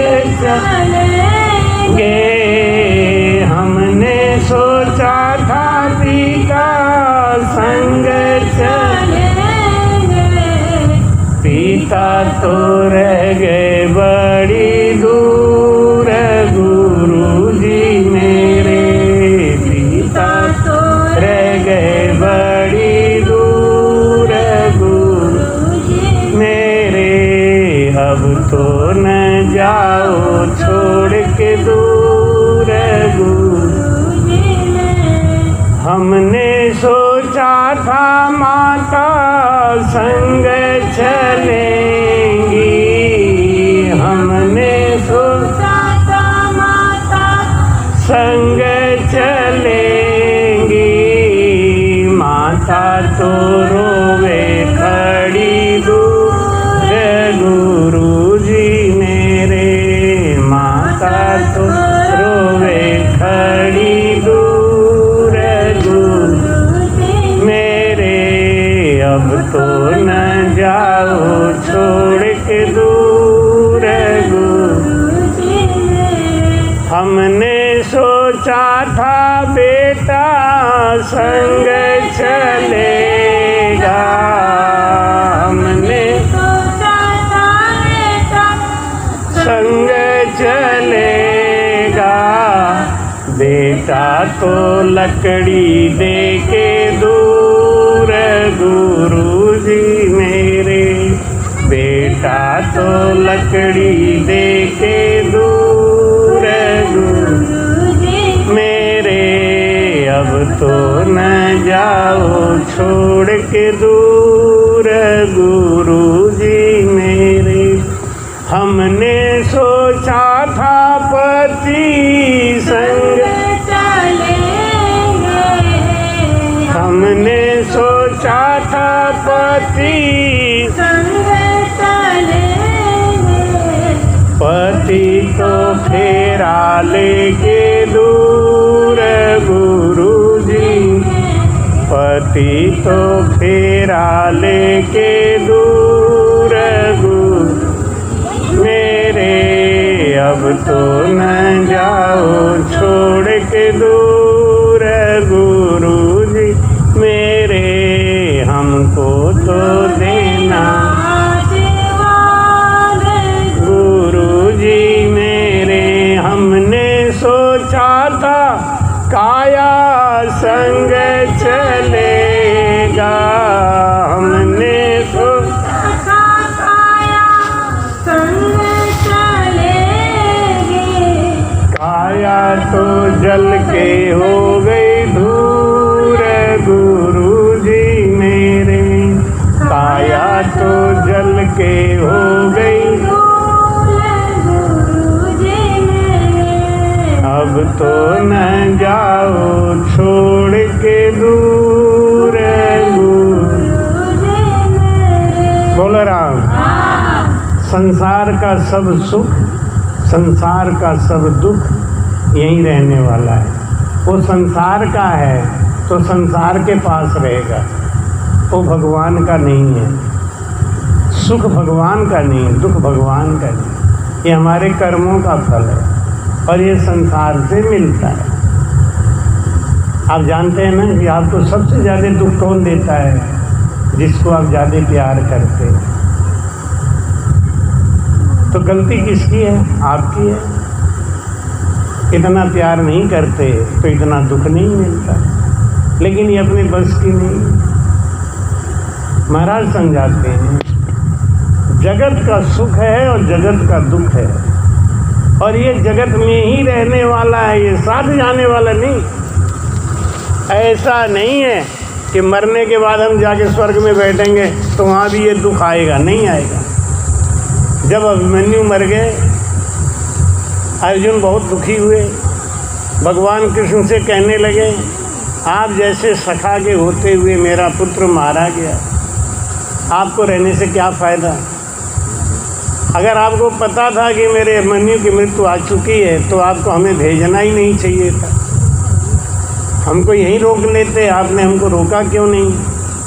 चलेंगे, हमने सोचा था पिता संग चलेंगे, पिता तो रह गए बड़ी दूर गुरु जी मेरे, पिता तो रह गए बड़ी दूर गुरु जी मेरे, अब तो न जाओ छोड़ के दूर गुरु जी मेरे। हमने सोचा था माता संग चलेंगी, हमने सोचा था माता संग चलेंगी, माता तो रोवे खड़ी दूर गुरु जी मेरे, माता तो रोवे खड़ी दूर गुरु जी मेरे, अब तो न जाओ छोड़ के दूर गुरु जी मेरे। हमने सोचा था बेटा संग चलेगा, हमने सोचा था बेटा संग चलेगा, बेटा तो लकड़ी दे के दूर गुरु जी मेरे, बेटा तो लकड़ी दे के दूर गुरु जी मेरे, अब तो न जाओ छोड़ के दूर गुरु जी मेरे। हमने सोचा था पति संग चलेंगे, हमने सोचा था पति संग चलेंगे, पति तो फेरा लेके दूर गुरु जी, पति तो फेरा लेके दूर गुरु मेरे, अब तो न जाओ छोड़ के दूर गुरु जी मेरे, हमको तो देना गुरु जी मेरे। हमने सोचा था काया संग चलेगा, हमने सोचा काया संग चलेगी, काया तो जल के हो गई धूर गुरु जी मेरे, काया तो जल के हो गई। अब तो न जाओ छोड़ के दूर बोलो राम। संसार का सब सुख, संसार का सब दुख यहीं रहने वाला है। वो संसार का है तो संसार के पास रहेगा, वो भगवान का नहीं है। सुख भगवान का नहीं, दुख भगवान का नहीं। ये हमारे कर्मों का फल है और ये संसार से मिलता है। आप जानते हैं ना कि आपको सबसे ज़्यादा दुख कौन देता है? जिसको आप ज़्यादा प्यार करते हैं। तो गलती किसकी है? आपकी है। इतना प्यार नहीं करते तो इतना दुख नहीं मिलता, लेकिन ये अपने बस की नहीं। महाराज समझाते हैं जगत का सुख है और जगत का दुख है, और ये जगत में ही रहने वाला है, ये साथ जाने वाला नहीं। ऐसा नहीं है कि मरने के बाद हम जाके स्वर्ग में बैठेंगे तो वहाँ भी ये दुख आएगा, नहीं आएगा। जब अभिमन्यु मर गए, अर्जुन बहुत दुखी हुए। भगवान कृष्ण से कहने लगे आप जैसे सखा के होते हुए मेरा पुत्र मारा गया, आपको रहने से क्या फ़ायदा? अगर आपको पता था कि मेरे अभिमन्यु की मृत्यु आ चुकी है तो आपको हमें भेजना ही नहीं चाहिए था, हमको यहीं रोक लेते। आपने हमको रोका क्यों नहीं?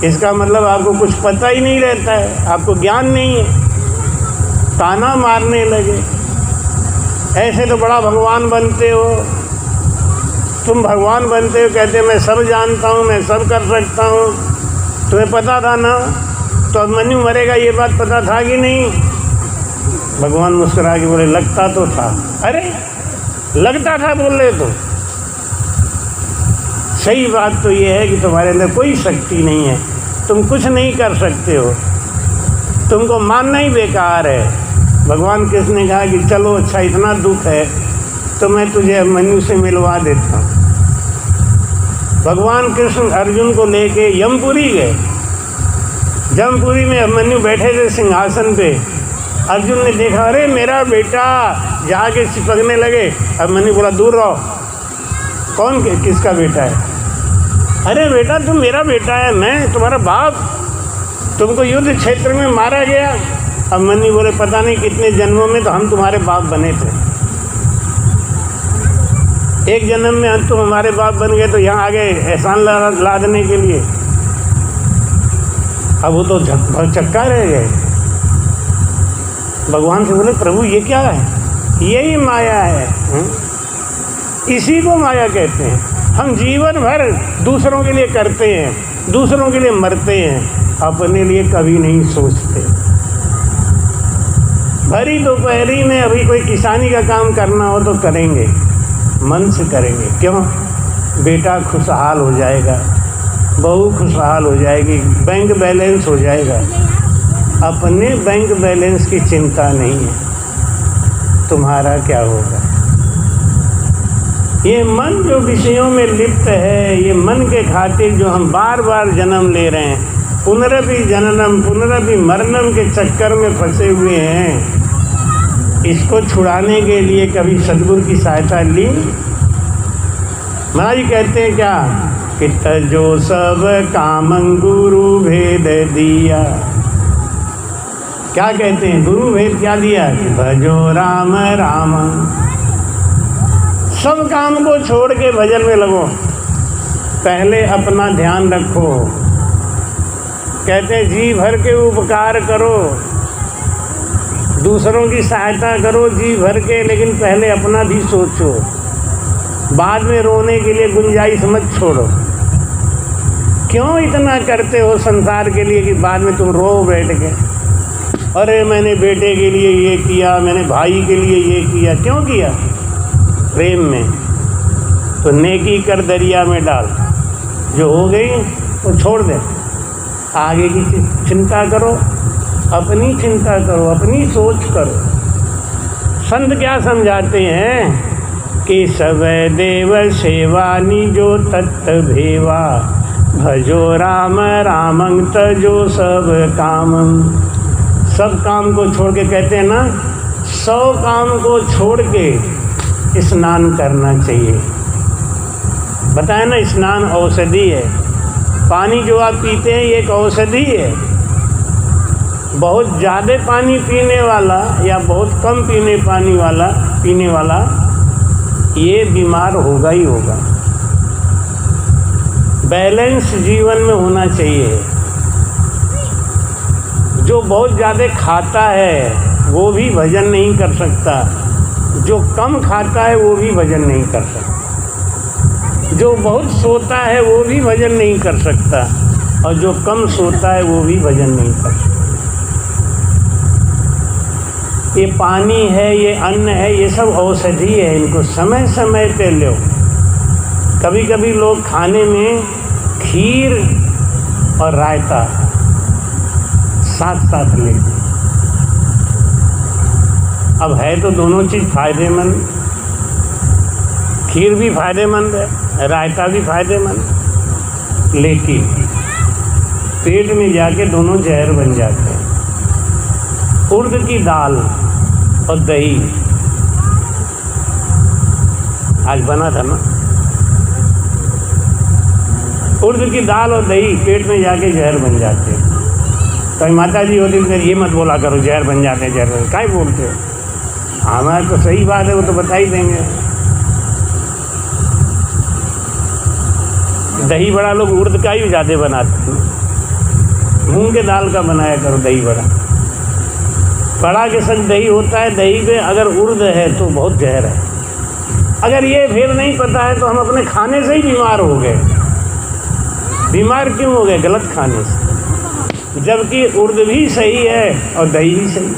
इसका मतलब आपको कुछ पता ही नहीं रहता है, आपको ज्ञान नहीं है। ताना मारने लगे, ऐसे तो बड़ा भगवान बनते हो, तुम भगवान बनते हो, कहते मैं सब जानता हूँ, मैं सब कर सकता हूँ। तुम्हें पता था ना? तो अभिमन्यु मरेगा ये बात पता था कि नहीं? भगवान मुस्कुरा के बोले लगता तो था। अरे लगता था बोल रहे तो सही बात तो ये है कि तुम्हारे अंदर कोई शक्ति नहीं है, तुम कुछ नहीं कर सकते हो, तुमको मानना ही बेकार है। भगवान कृष्ण ने कहा कि चलो अच्छा इतना दुख है तो मैं तुझे अभिमन्यु से मिलवा देता हूँ। भगवान कृष्ण अर्जुन को लेके यमपुरी गए। जमपुरी में अभिमन्यु बैठे थे सिंहासन पे। अर्जुन ने देखा, अरे मेरा बेटा, जाके चिपकने लगे। अभिमन्यु बोला दूर रहो, कौन किसका बेटा है? अरे बेटा तुम मेरा बेटा है, मैं तुम्हारा बाप, तुमको युद्ध क्षेत्र में मारा गया। अभिमन्यु बोले पता नहीं कितने जन्मों में तो हम तुम्हारे बाप बने थे, एक जन्म में तुम हमारे बाप बन गए तो यहाँ आ गए एहसान लादने के लिए। अब वो तो चक्का रह गए। भगवान से बोले प्रभु ये क्या है? यही माया है, इसी को माया कहते हैं। हम जीवन भर दूसरों के लिए करते हैं, दूसरों के लिए मरते हैं, अपने लिए कभी नहीं सोचते। भरी दोपहरी में अभी कोई किसानी का काम करना हो तो करेंगे, मन से करेंगे। क्यों? बेटा खुशहाल हो जाएगा, बहू खुशहाल हो जाएगी, बैंक बैलेंस हो जाएगा। अपने बैंक बैलेंस की चिंता नहीं है, तुम्हारा क्या होगा। ये मन जो विषयों में लिप्त है, ये मन के खातिर जो हम बार बार जन्म ले रहे हैं, पुनरपि जननम पुनरपि मरणम के चक्कर में फंसे हुए हैं, इसको छुड़ाने के लिए कभी सद्गुरु की सहायता ली? महाराज कहते हैं क्या कि तजो सब काम गुरु भेद दिया। क्या कहते हैं? गुरु भेद क्या दिया? भजो राम राम। सब काम को छोड़ के भजन में लगो, पहले अपना ध्यान रखो। कहते हैं जी भर के उपकार करो, दूसरों की सहायता करो जी भर के, लेकिन पहले अपना भी सोचो। बाद में रोने के लिए गुंजाइश मत छोड़ो। क्यों इतना करते हो संसार के लिए कि बाद में तुम रो बैठ के, अरे मैंने बेटे के लिए ये किया, मैंने भाई के लिए ये किया। क्यों किया? प्रेम में। तो नेकी कर दरिया में डाल, जो हो गई वो छोड़ दे। आगे की चिंता करो, अपनी चिंता करो, अपनी सोच करो। संत क्या समझाते हैं कि सब देव सेवानी जो तत्त भेवा, भजो राम रामं तजो सब काम। सब काम को छोड़ के, कहते हैं ना, 100 काम को छोड़ के स्नान करना चाहिए। बताया ना, स्नान औषधि है। पानी जो आप पीते हैं ये एक औषधि है। बहुत ज़्यादा पानी पीने वाला या बहुत कम पीने वाला ये बीमार होगा ही होगा। बैलेंस जीवन में होना चाहिए। जो बहुत ज़्यादा खाता है वो भी भजन नहीं कर सकता, जो कम खाता है वो भी भजन नहीं कर सकता, जो बहुत सोता है वो भी भजन नहीं कर सकता, और जो कम सोता है वो भी भजन नहीं कर सकता। ये पानी है, ये अन्न है, ये सब औषधि है। इनको समय समय पे लो। कभी कभी लोग खाने में खीर और रायता साथ साथ लेते। अब है तो दोनों चीज़ फायदेमंद। खीर भी फायदेमंद है, रायता भी फायदेमंद, लेकिन पेट में जाके दोनों जहर बन जाते हैं। उड़द की दाल और दही आज बना था ना, उड़द की दाल और दही पेट में जाके जहर बन जाते हैं। तो माता जी होती फिर ये मत बोला करो जहर बन जाते हैं, जहर काय बोलते हो। हमारा तो सही बात है, वो तो बता ही देंगे। दही बड़ा लोग उड़द का ही ज़्यादा बनाते हैं, मूंग के दाल का बनाया करो दही बड़ा। बड़ा के संग दही होता है, दही में अगर उड़द है तो बहुत जहर है। अगर ये भेद नहीं पता है तो हम अपने खाने से ही बीमार हो गए। बीमार क्यों हो गए? गलत खाने से। जबकि उड़द भी सही है और दही भी सही है,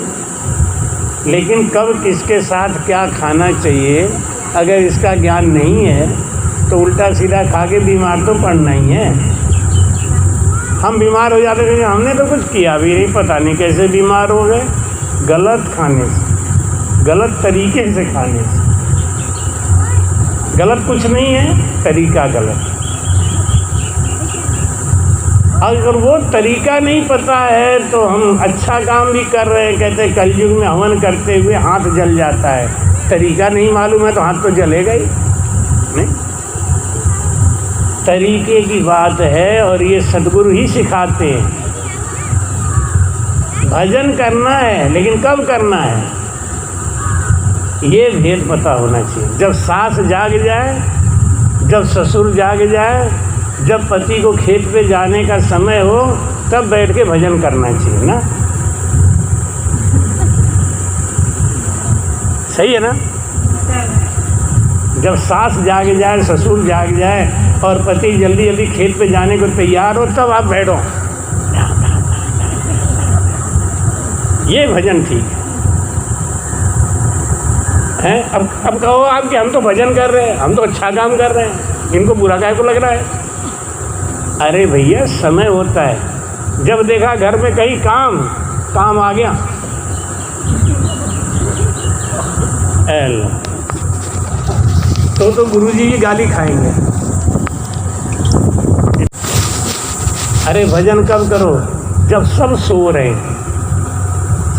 लेकिन कब किसके साथ क्या खाना चाहिए अगर इसका ज्ञान नहीं है तो उल्टा सीधा खा के बीमार तो पड़ना ही है। हम बीमार हो जाते हैं, हमने तो कुछ किया भी नहीं, पता नहीं कैसे बीमार हो गए। गलत खाने से, गलत तरीके से खाने से। गलत कुछ नहीं है, तरीका गलत। अगर वो तरीका नहीं पता है तो हम अच्छा काम भी कर रहे हैं। कहते हैं कलयुग में हवन करते हुए हाथ जल जाता है। तरीका नहीं मालूम है तो हाथ तो जलेगा ही नहीं। तरीके की बात है, और ये सद्गुरु ही सिखाते हैं। भजन करना है, लेकिन कब करना है ये भेद पता होना चाहिए। जब सास जाग जाए, जब ससुर जाग जाए, जब पति को खेत पे जाने का समय हो, तब बैठ के भजन करना चाहिए ना। सही है ना? जब सास जाग जाए, ससुर जाग जाए और पति जल्दी जल्दी खेत पे जाने को तैयार हो, तब आप बैठो, ये भजन ठीक है। अब कहो आप कि हम तो भजन कर रहे हैं, हम तो अच्छा काम कर रहे हैं, इनको बुरा काहे को लग रहा है? अरे भैया, समय होता है। जब देखा घर में कहीं काम आ गया, तो गुरुजी की गाली खाएंगे। अरे भजन कब करो? जब सब सो रहे हैं।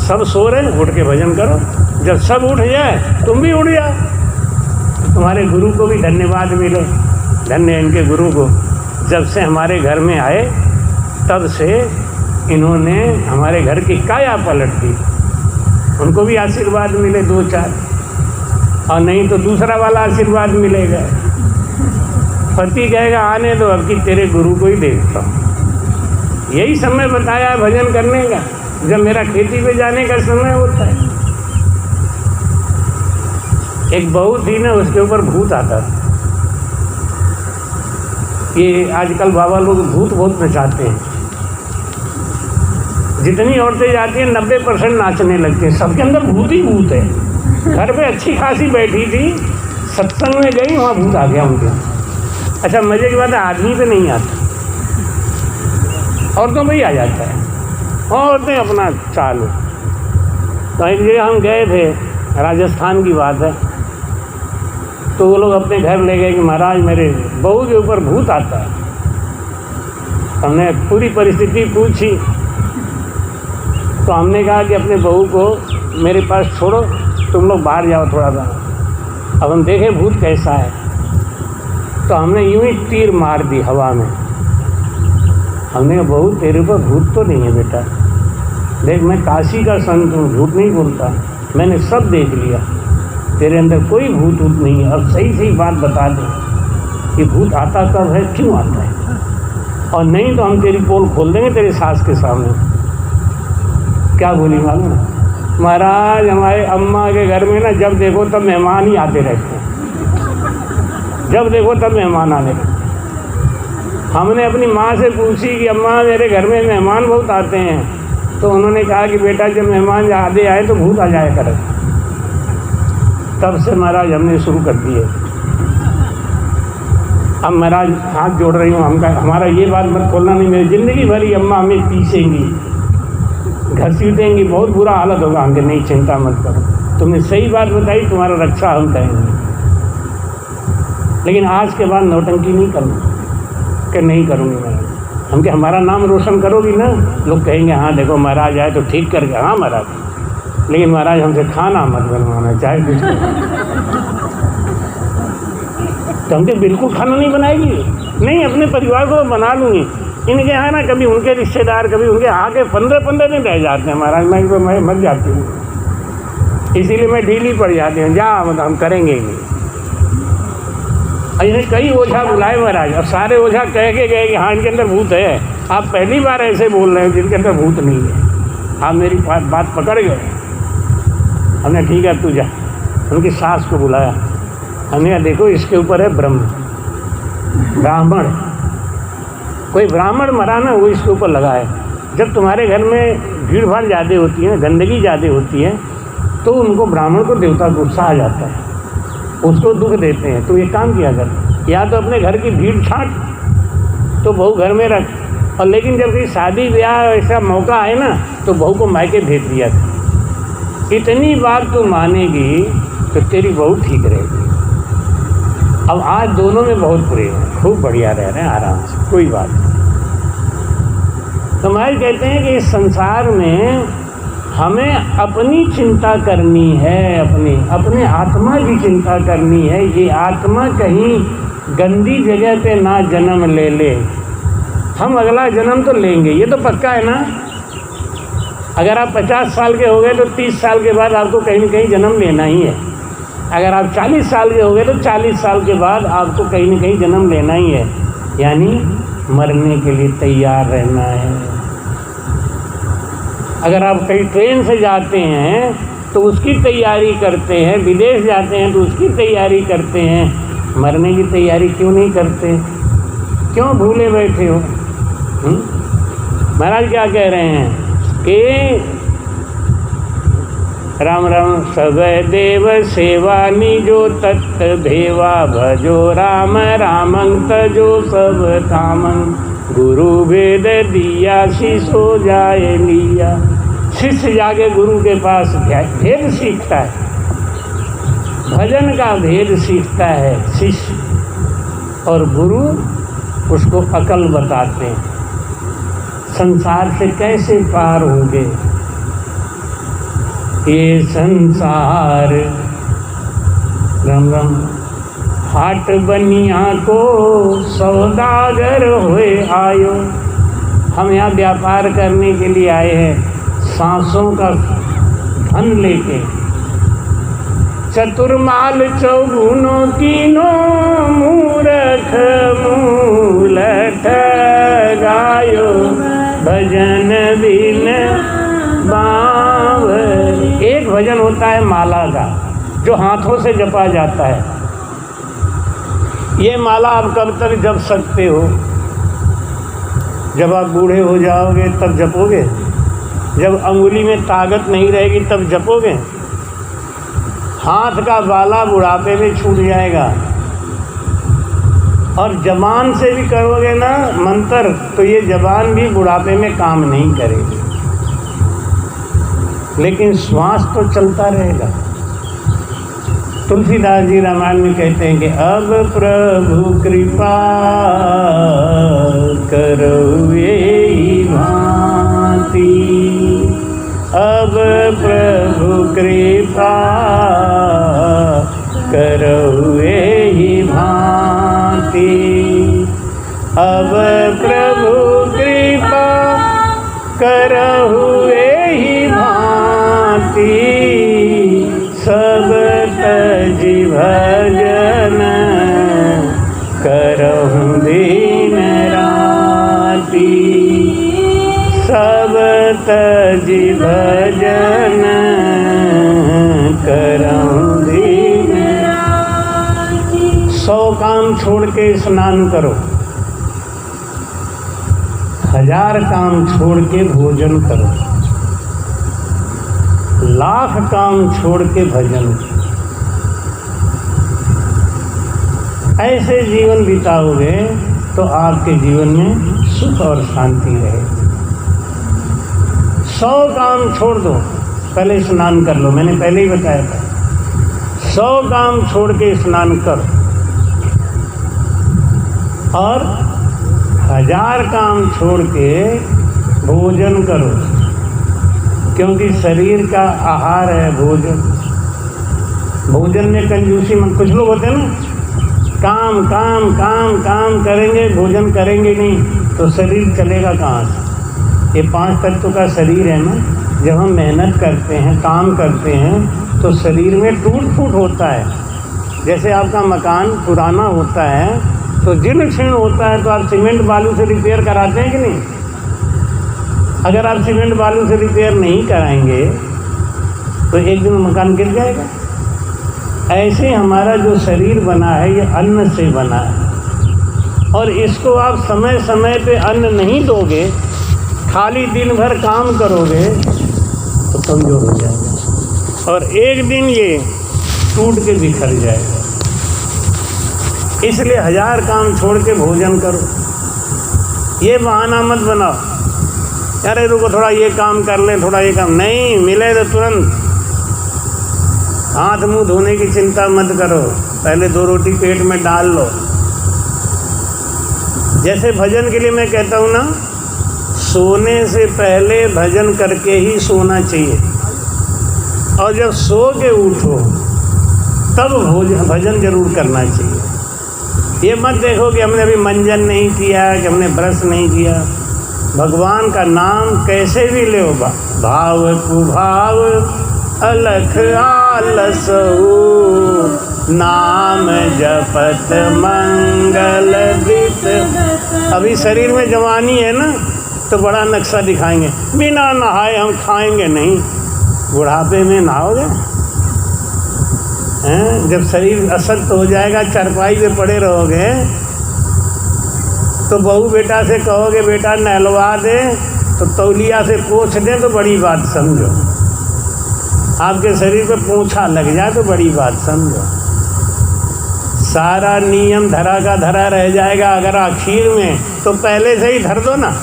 सब सो रहे हैं, उठ के भजन करो। जब सब उठ जाए तुम भी उठ जाओ। तुम्हारे गुरु को भी धन्यवाद मिले। धन्य इनके गुरु को, जब से हमारे घर में आए तब से इन्होंने हमारे घर की काया पलट दी। उनको भी आशीर्वाद मिले 2-4, और नहीं तो दूसरा वाला आशीर्वाद मिलेगा। पति कहेगा आने दो, अब कि तेरे गुरु को ही देखता हूँ। यही समय बताया है भजन करने का। जब मेरा खेती पे जाने का समय होता है, एक बहू थी ना, उसके ऊपर भूत आता है। ये आजकल बाबा लोग भूत बहुत नचाते हैं। जितनी औरतें जाती हैं 90% नाचने लगती हैं, सबके अंदर भूत ही भूत है। घर पे अच्छी खासी बैठी थी, सत्संग में गई, वहाँ भूत आ गया उनके। अच्छा मजे की बात है, आदमी पे नहीं आता, औरतों पे ही आ जाता है। औरतें अपना चालू। तो एक जगह हम गए थे, राजस्थान की बात है, तो वो लोग अपने घर ले गए कि महाराज मेरे बहू के ऊपर भूत आता है। हमने पूरी परिस्थिति पूछी, तो हमने कहा कि अपने बहू को मेरे पास छोड़ो, तुम लोग बाहर जाओ थोड़ा सा, अब हम देखें भूत कैसा है। तो हमने यूं ही तीर मार दी हवा में। हमने कहा बहू तेरे ऊपर भूत तो नहीं है बेटा, देख मैं काशी का संत हूँ, झूठ नहीं बोलता, मैंने सब देख लिया, तेरे अंदर कोई भूत ऊत नहीं है। अब सही सही बात बता दे कि भूत आता कब है, क्यों आता है, और नहीं तो हम तेरी पोल खोल देंगे तेरे सास के सामने। क्या बोली मालूम, महाराज हमारे अम्मा के घर में ना जब देखो तब मेहमान ही आते रहते हैं, जब देखो तब मेहमान आने लगते। हमने अपनी माँ से पूछी कि अम्मा मेरे घर में मेहमान बहुत आते हैं, तो उन्होंने कहा कि बेटा जब मेहमान आधे आए तो भूत आ जाया करे। तब से महाराज हमने शुरू कर दिए। अब महाराज हाथ जोड़ रही हूँ, हमारा ये बात मत खोलना, नहीं मेरी ज़िंदगी भरी अम्मा हमें पीसेंगी, घसीटेंगी, बहुत बुरा हालत होगा। हमके नहीं चिंता मत करो, तुमने सही बात बताई, तुम्हारा रक्षा हम करेंगे, लेकिन आज के बाद नौटंकी नहीं करना। कि नहीं करूँगी महाराज, हमके हमारा नाम रोशन करोगी ना, लोग कहेंगे हाँ देखो महाराज आए तो ठीक करके, हाँ महाराज, लेकिन महाराज हमसे खाना मत बनवाना, चाहे कुछ। तो हमके बिल्कुल खाना नहीं बनाएगी, नहीं अपने परिवार को बना लूँगी। इनके यहाँ ना कभी उनके रिश्तेदार, कभी उनके आके 15-15 दिन रह जाते हैं महाराज, मैं मर जाती हूँ, इसीलिए मैं ढीली पड़ जाती हूँ, जा मतलब हम करेंगे ही नहीं। इन्हें कई ओझा बुलाए महाराज, अब सारे ओझा कह के गए कि हाँ इनके अंदर भूत है। आप पहली बार ऐसे बोल रहे हैं जिनके अंदर भूत नहीं है, आप मेरी बात पकड़ गए। हमने ठीक है तू जा, उनकी सास को बुलाया, हमने कहा देखो इसके ऊपर है ब्राह्मण, कोई ब्राह्मण मरा ना वो इसके ऊपर लगा है। जब तुम्हारे घर में भीड़ भाड़ ज़्यादा होती है, गंदगी ज़्यादा होती है, तो उनको ब्राह्मण को देवता गुस्सा आ जाता है, उसको दुख देते हैं। तो ये काम किया कर, या तो अपने घर की भीड़ छांट, तो बहू घर में रख, और लेकिन जब कहीं शादी ब्याह ऐसा मौका आए ना तो बहू को मायके भेज दिया। इतनी बात तू मानेगी तो तेरी बहू ठीक रहेगी। अब आज दोनों में बहुत प्रेम है, खूब बढ़िया रह रहे हैं आराम से, कोई बात नहीं। तो महाराज कहते हैं कि इस संसार में हमें अपनी चिंता करनी है, अपने आत्मा की चिंता करनी है। ये आत्मा कहीं गंदी जगह पे ना जन्म ले ले। हम अगला जन्म तो लेंगे, ये तो पक्का है ना। अगर आप 50 साल के हो गए तो 30 साल के बाद आपको कहीं न कहीं जन्म लेना ही है। अगर आप 40 साल के हो गए तो 40 साल के बाद आपको कहीं न कहीं जन्म लेना ही है, यानी मरने के लिए तैयार रहना है। अगर आप कहीं ट्रेन से जाते हैं तो उसकी तैयारी करते हैं, विदेश जाते हैं तो उसकी तैयारी करते हैं, मरने की तैयारी क्यों नहीं करते? क्यों भूले बैठे हो? महाराज क्या कह रहे हैं कि राम राम सब देव सेवा निजो तत्त भेवा भजो राम रामं तजो सब धामं गुरु वेद दिया शिष्यो जाए लिया। शिष्य जाके गुरु के पास भेद सीखता है, भजन का भेद सीखता है शिष्य, और गुरु उसको अकल बताते हैं, संसार से कैसे पार होंगे। ये संसार राम राम हाट बनिया को सौदागर हुए आयो। हम यहाँ व्यापार करने के लिए आए हैं, सांसों का धन लेके। चतुर्माल चौगुनों कीनो मूरख मूलठ गायो भजन बिन भजन होता है माला का, जो हाथों से जपा जाता है। ये माला आप कब तक जप सकते हो? जब आप बूढ़े हो जाओगे तब जपोगे? जब अंगुली में ताकत नहीं रहेगी तब जपोगे? हाथ का बाला बुढ़ापे में छूट जाएगा। और जबान से भी करोगे ना मंत्र, तो ये जबान भी बुढ़ापे में काम नहीं करेगी, लेकिन श्वास तो चलता रहेगा। तुलसीदास जी रामायण में कहते हैं कि अब प्रभु कृपा करो एहि भांति, अब प्रभु कृपा करो एहि भांति, अब प्रभु कृपा करहु एहि भांति, सब तजि भजन करहु दिन राति, सब तजि भजन करहु दिन राति। 100 काम छोड़ के स्नान करो, 1000 काम छोड़ के भोजन करो, 1,00,000 काम छोड़ के भजन। ऐसे जीवन बिताओगे तो आपके जीवन में सुख और शांति रहेगी। 100 काम छोड़ दो, पहले स्नान कर लो, मैंने पहले ही बताया था। 100 काम छोड़ के स्नान करो और 1000 काम छोड़ के भोजन करो, क्योंकि शरीर का आहार है भोजन। भोजन में कंजूसी मत। कुछ लोग होते हैं ना, काम काम काम काम करेंगे, भोजन करेंगे नहीं तो शरीर चलेगा कहाँ से? ये 5 तत्व का शरीर है ना, जब हम मेहनत करते हैं, काम करते हैं तो शरीर में टूट फूट होता है। जैसे आपका मकान पुराना होता है तो जीर्ण क्षीण होता है, तो आप सीमेंट बालू से रिपेयर कराते हैं कि नहीं? अगर आप सीमेंट बालू से रिपेयर नहीं कराएंगे तो एक दिन मकान गिर जाएगा। ऐसे हमारा जो शरीर बना है ये अन्न से बना है, और इसको आप समय समय पे अन्न नहीं दोगे, खाली दिन भर काम करोगे तो कमज़ोर हो जाएगा और एक दिन ये टूट के बिखर जाएगा। इसलिए 1000 काम छोड़ के भोजन करो। ये बहाना मत बनाओ, अरे रुको थोड़ा ये काम कर लें, थोड़ा ये काम, नहीं मिले तो तुरंत हाथ मुंह धोने की चिंता मत करो, पहले 2 रोटी पेट में डाल लो। जैसे भजन के लिए मैं कहता हूँ ना, सोने से पहले भजन करके ही सोना चाहिए, और जब सो के उठो तब भजन जरूर करना चाहिए। ये मत देखो कि हमने अभी मंजन नहीं किया, कि हमने ब्रश नहीं किया। भगवान का नाम कैसे भी ले, भाव कुभाव अलख आलसहु, नाम जपत मंगल दित। अभी शरीर में जवानी है ना, तो बड़ा नक्शा दिखाएंगे, बिना नहाए हम खाएंगे नहीं। बुढ़ापे में नहाओगे? जब शरीर असक्त हो जाएगा, चरपाई पे पड़े रहोगे, तो बहू बेटा से कहोगे बेटा नहलवा दे, तो तौलिया से पोंछ दे तो बड़ी बात समझो। आपके शरीर पे पोंछा लग जाए तो बड़ी बात समझो। सारा नियम धरा का धरा रह जाएगा। अगर आखिर में, तो पहले से ही धर दो ना,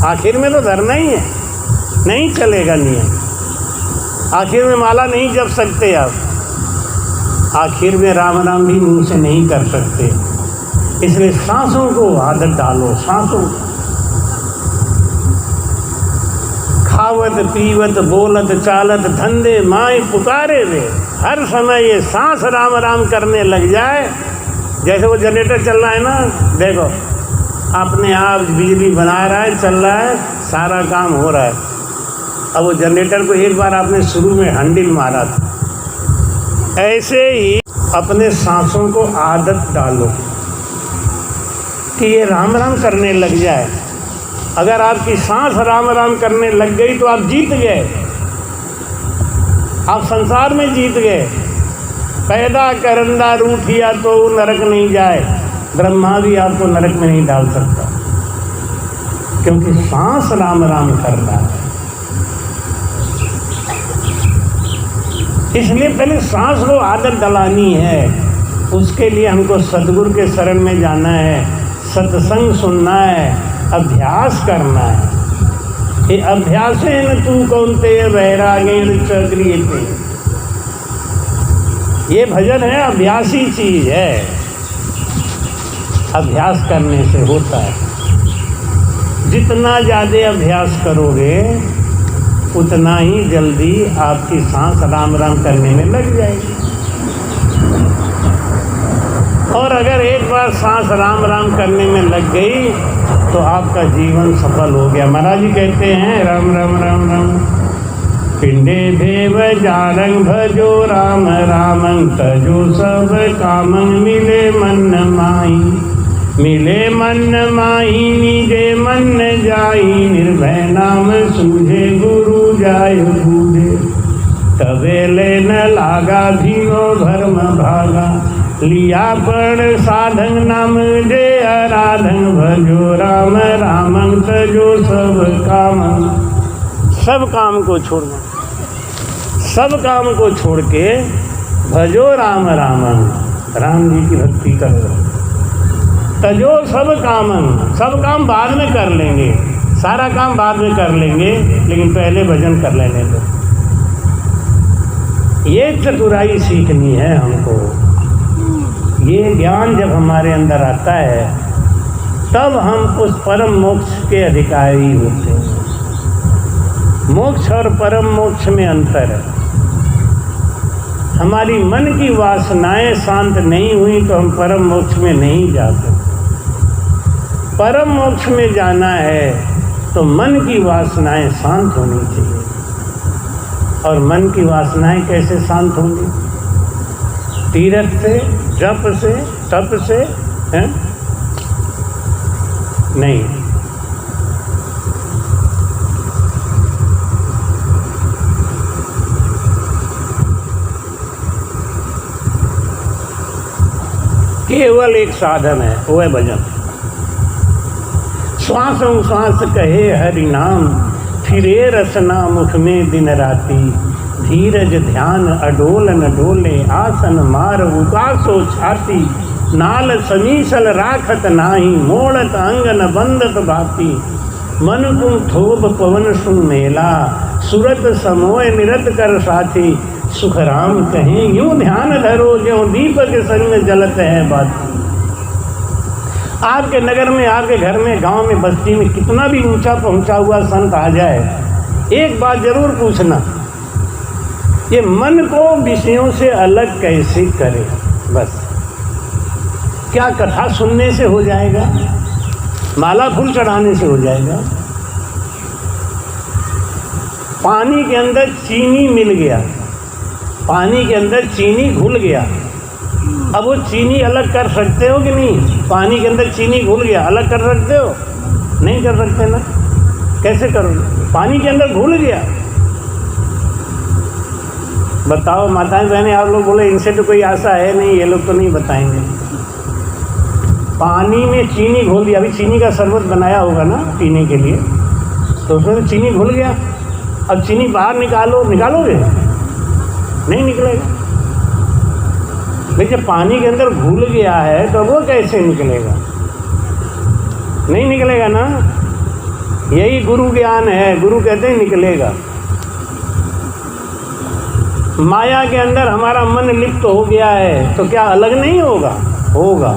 आखिर में तो धरना ही है, नहीं चलेगा नियम। आखिर में माला नहीं जप सकते आप, आखिर में राम नाम भी मुंह से नहीं कर सकते। इसलिए सांसों को आदत डालो, सांसों। खावत पीवत बोलत चालत धंधे माए पुकारे रे, हर समय ये सांस राम राम करने लग जाए। जैसे वो जनरेटर चल रहा है ना, देखो अपने आप बिजली बना रहा है, चल रहा है, सारा काम हो रहा है। अब वो जनरेटर को एक बार आपने शुरू में हैंडल मारा था, ऐसे ही अपने सांसों को आदत डालो कि ये राम राम करने लग जाए। अगर आपकी सांस राम राम करने लग गई तो आप जीत गए। आप संसार में जीत गए। पैदा करंदा रूठिया तो नरक नहीं जाए, ब्रह्मा भी आपको नरक में नहीं डाल सकता, क्योंकि सांस राम राम कर रहा है। इसलिए पहले सांस को आदत डलानी है, उसके लिए हमको सद्गुरु के शरण में जाना है, सत्संग सुनना है, अभ्यास करना है। ये अभ्यास है न तू कौनते वैरागेण च क्रियते, ये भजन है, अभ्यासी चीज है, अभ्यास करने से होता है। जितना ज़्यादा अभ्यास करोगे उतना ही जल्दी आपकी सांस राम राम करने में लग जाएगी। और अगर एक बार सांस राम राम करने में लग गई तो आपका जीवन सफल हो गया। महाराज जी कहते हैं राम राम राम राम पिंडे देव जारंग भजो राम रामं तजो सब कामं मिले मन माही, मिले मन माही निजे मन जाई, निर्भय नाम सूझे गुरु जाय बूझे, तबे ले न लागा धीनो धर्म भागा, लिया पण साधन नाम जे आराधन भजो राम रामं तजो सब काम। सब काम को छोड़ना, सब काम को छोड़ के भजो राम रामं, राम जी की भक्ति करो। तजो सब कामन, सब काम बाद में कर लेंगे, सारा काम बाद में कर लेंगे, लेकिन पहले भजन कर लेने दो। ये चतुराई सीखनी है हमको। ये ज्ञान जब हमारे अंदर आता है तब हम उस परम मोक्ष के अधिकारी होते हैं। मोक्ष और परम मोक्ष में अंतर है। हमारी मन की वासनाएं शांत नहीं हुई तो हम परम मोक्ष में नहीं जाते। परम मोक्ष में जाना है तो मन की वासनाएं शांत होनी चाहिए। और मन की वासनाएं कैसे शांत होंगी? तीर्थ से, जप से, तप से, हैं? नहीं, केवल एक साधन है, वो है भजन। श्वास श्वास कहे हरि नाम, फिरे रसना मुख में दिन राती, धीरज ध्यान अडोल न डोले, आसन मार उकासो छाती, नाल समीसल राखत नाही, मोड़त अंगन बंदत भाती, मन कुम थोब पवन सुन मेला, सुरत समोय निरत कर साथी, सुख राम कहें यूं ध्यान धरो, ज्यों दीपक संग जलत है बाती। आपके नगर में, आपके घर में, गांव में, बस्ती में कितना भी ऊंचा पहुंचा हुआ संत आ जाए, एक बात जरूर पूछना, ये मन को विषयों से अलग कैसे करे? बस क्या कथा सुनने से हो जाएगा? माला फूल चढ़ाने से हो जाएगा? पानी के अंदर चीनी मिल गया, पानी के अंदर चीनी घुल गया, अब वो चीनी अलग कर सकते हो कि नहीं? पानी के अंदर चीनी घुल गया, अलग कर सकते हो? नहीं कर सकते ना। कैसे करोगे? पानी के अंदर घुल गया। बताओ माताएं बहनें, आप लोग बोले इनसे तो कोई आशा है नहीं, ये लोग तो नहीं बताएंगे। पानी में चीनी घोल दिया, अभी चीनी का शरबत बनाया होगा ना पीने के लिए, तो उसमें तो चीनी घुल गया। अब चीनी बाहर निकालो, निकालोगे? नहीं निकलेगा। भाई जब पानी के अंदर घुल गया है तो वो कैसे निकलेगा? नहीं निकलेगा ना। यही गुरु ज्ञान है, गुरु कहते हैं निकलेगा। माया के अंदर हमारा मन लिप्त हो गया है तो क्या अलग नहीं होगा? होगा।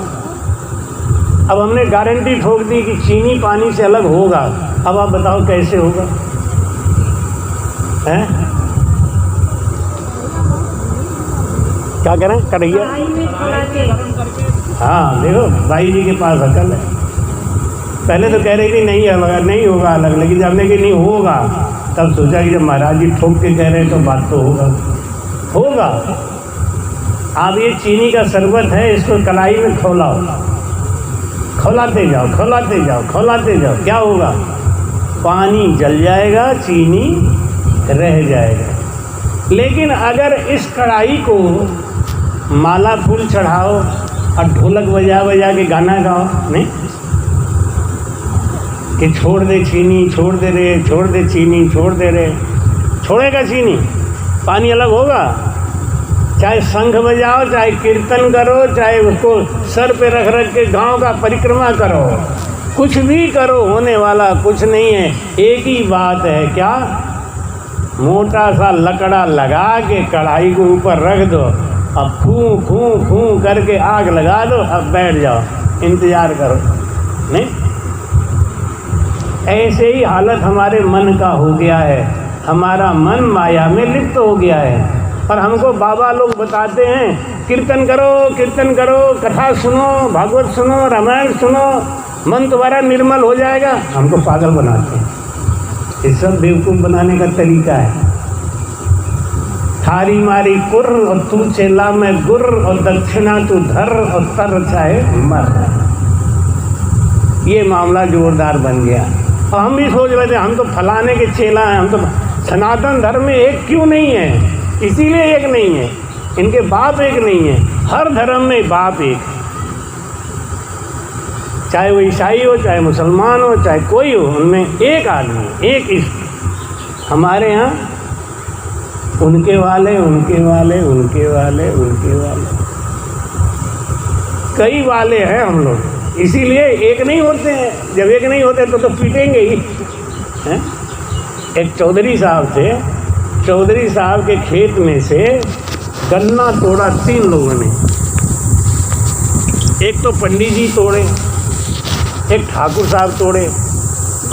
अब हमने गारंटी ठोक दी कि चीनी पानी से अलग होगा, अब आप बताओ कैसे होगा? हैं? क्या करें? करिए। हाँ देखो, भाई जी के पास अकल है। पहले तो कह रही थी नहीं अलग, नहीं होगा अलग, लेकिन जब हमने कि नहीं होगा, तब सोचा कि जब महाराज जी ठोक के कह रहे हैं तो बात तो होगा। अब ये चीनी का शरबत है, इसको कलाई में खौलाओ, खौलाते जाओ, खौलाते जाओ, खौलाते जाओ, क्या होगा? पानी जल जाएगा, चीनी रह जाएगा। लेकिन अगर इस कढ़ाई को माला फूल चढ़ाओ और ढोलक बजा बजा के गाना गाओ, नहीं कि छोड़ दे चीनी छोड़ दे रे, छोड़ दे चीनी छोड़ दे रे, छोड़ेगा चीनी, पानी अलग होगा। चाहे शंख बजाओ, चाहे कीर्तन करो, चाहे उसको सर पे रख रख के गांव का परिक्रमा करो, कुछ भी करो, होने वाला कुछ नहीं है। एक ही बात है, क्या? मोटा सा लकड़ा लगा के कढ़ाई को ऊपर रख दो, अब फूं फूं फूं करके आग लगा दो, अब बैठ जाओ, इंतजार करो। नहीं, ऐसे ही हालत हमारे मन का हो गया है। हमारा मन माया में लिप्त हो गया है। और हमको बाबा लोग बताते हैं कीर्तन करो, कीर्तन करो, कथा सुनो, भागवत सुनो, रामायण सुनो, मन तुम्हारा निर्मल हो जाएगा। हमको पागल बनाते हैं। ये सब बेवकूफ़ बनाने का तरीका है। थारी मारी कुर और तू चेला में गुर, और दक्षिणा तू धर और तर चाहे मर। ये मामला जोरदार बन गया। और हम भी सोच रहे थे हम तो फलाने के चेला हैं, हम तो सनातन धर्म में एक क्यों नहीं है? इसीलिए एक नहीं है, इनके बाप एक नहीं है। हर धर्म में बाप एक, चाहे वो ईसाई हो, चाहे मुसलमान हो, चाहे कोई हो, उनमें एक आदमी, एक इष्ट। हमारे यहाँ उनके वाले, उनके वाले, उनके वाले, उनके वाले, कई वाले हैं हम लोग। इसीलिए एक नहीं होते हैं। जब एक नहीं होते तो पीटेंगे ही हैं। एक चौधरी साहब थे, चौधरी साहब के खेत में से गन्ना तोड़ा 3 लोगों ने। एक तो पंडित जी तोड़े, एक ठाकुर साहब तोड़े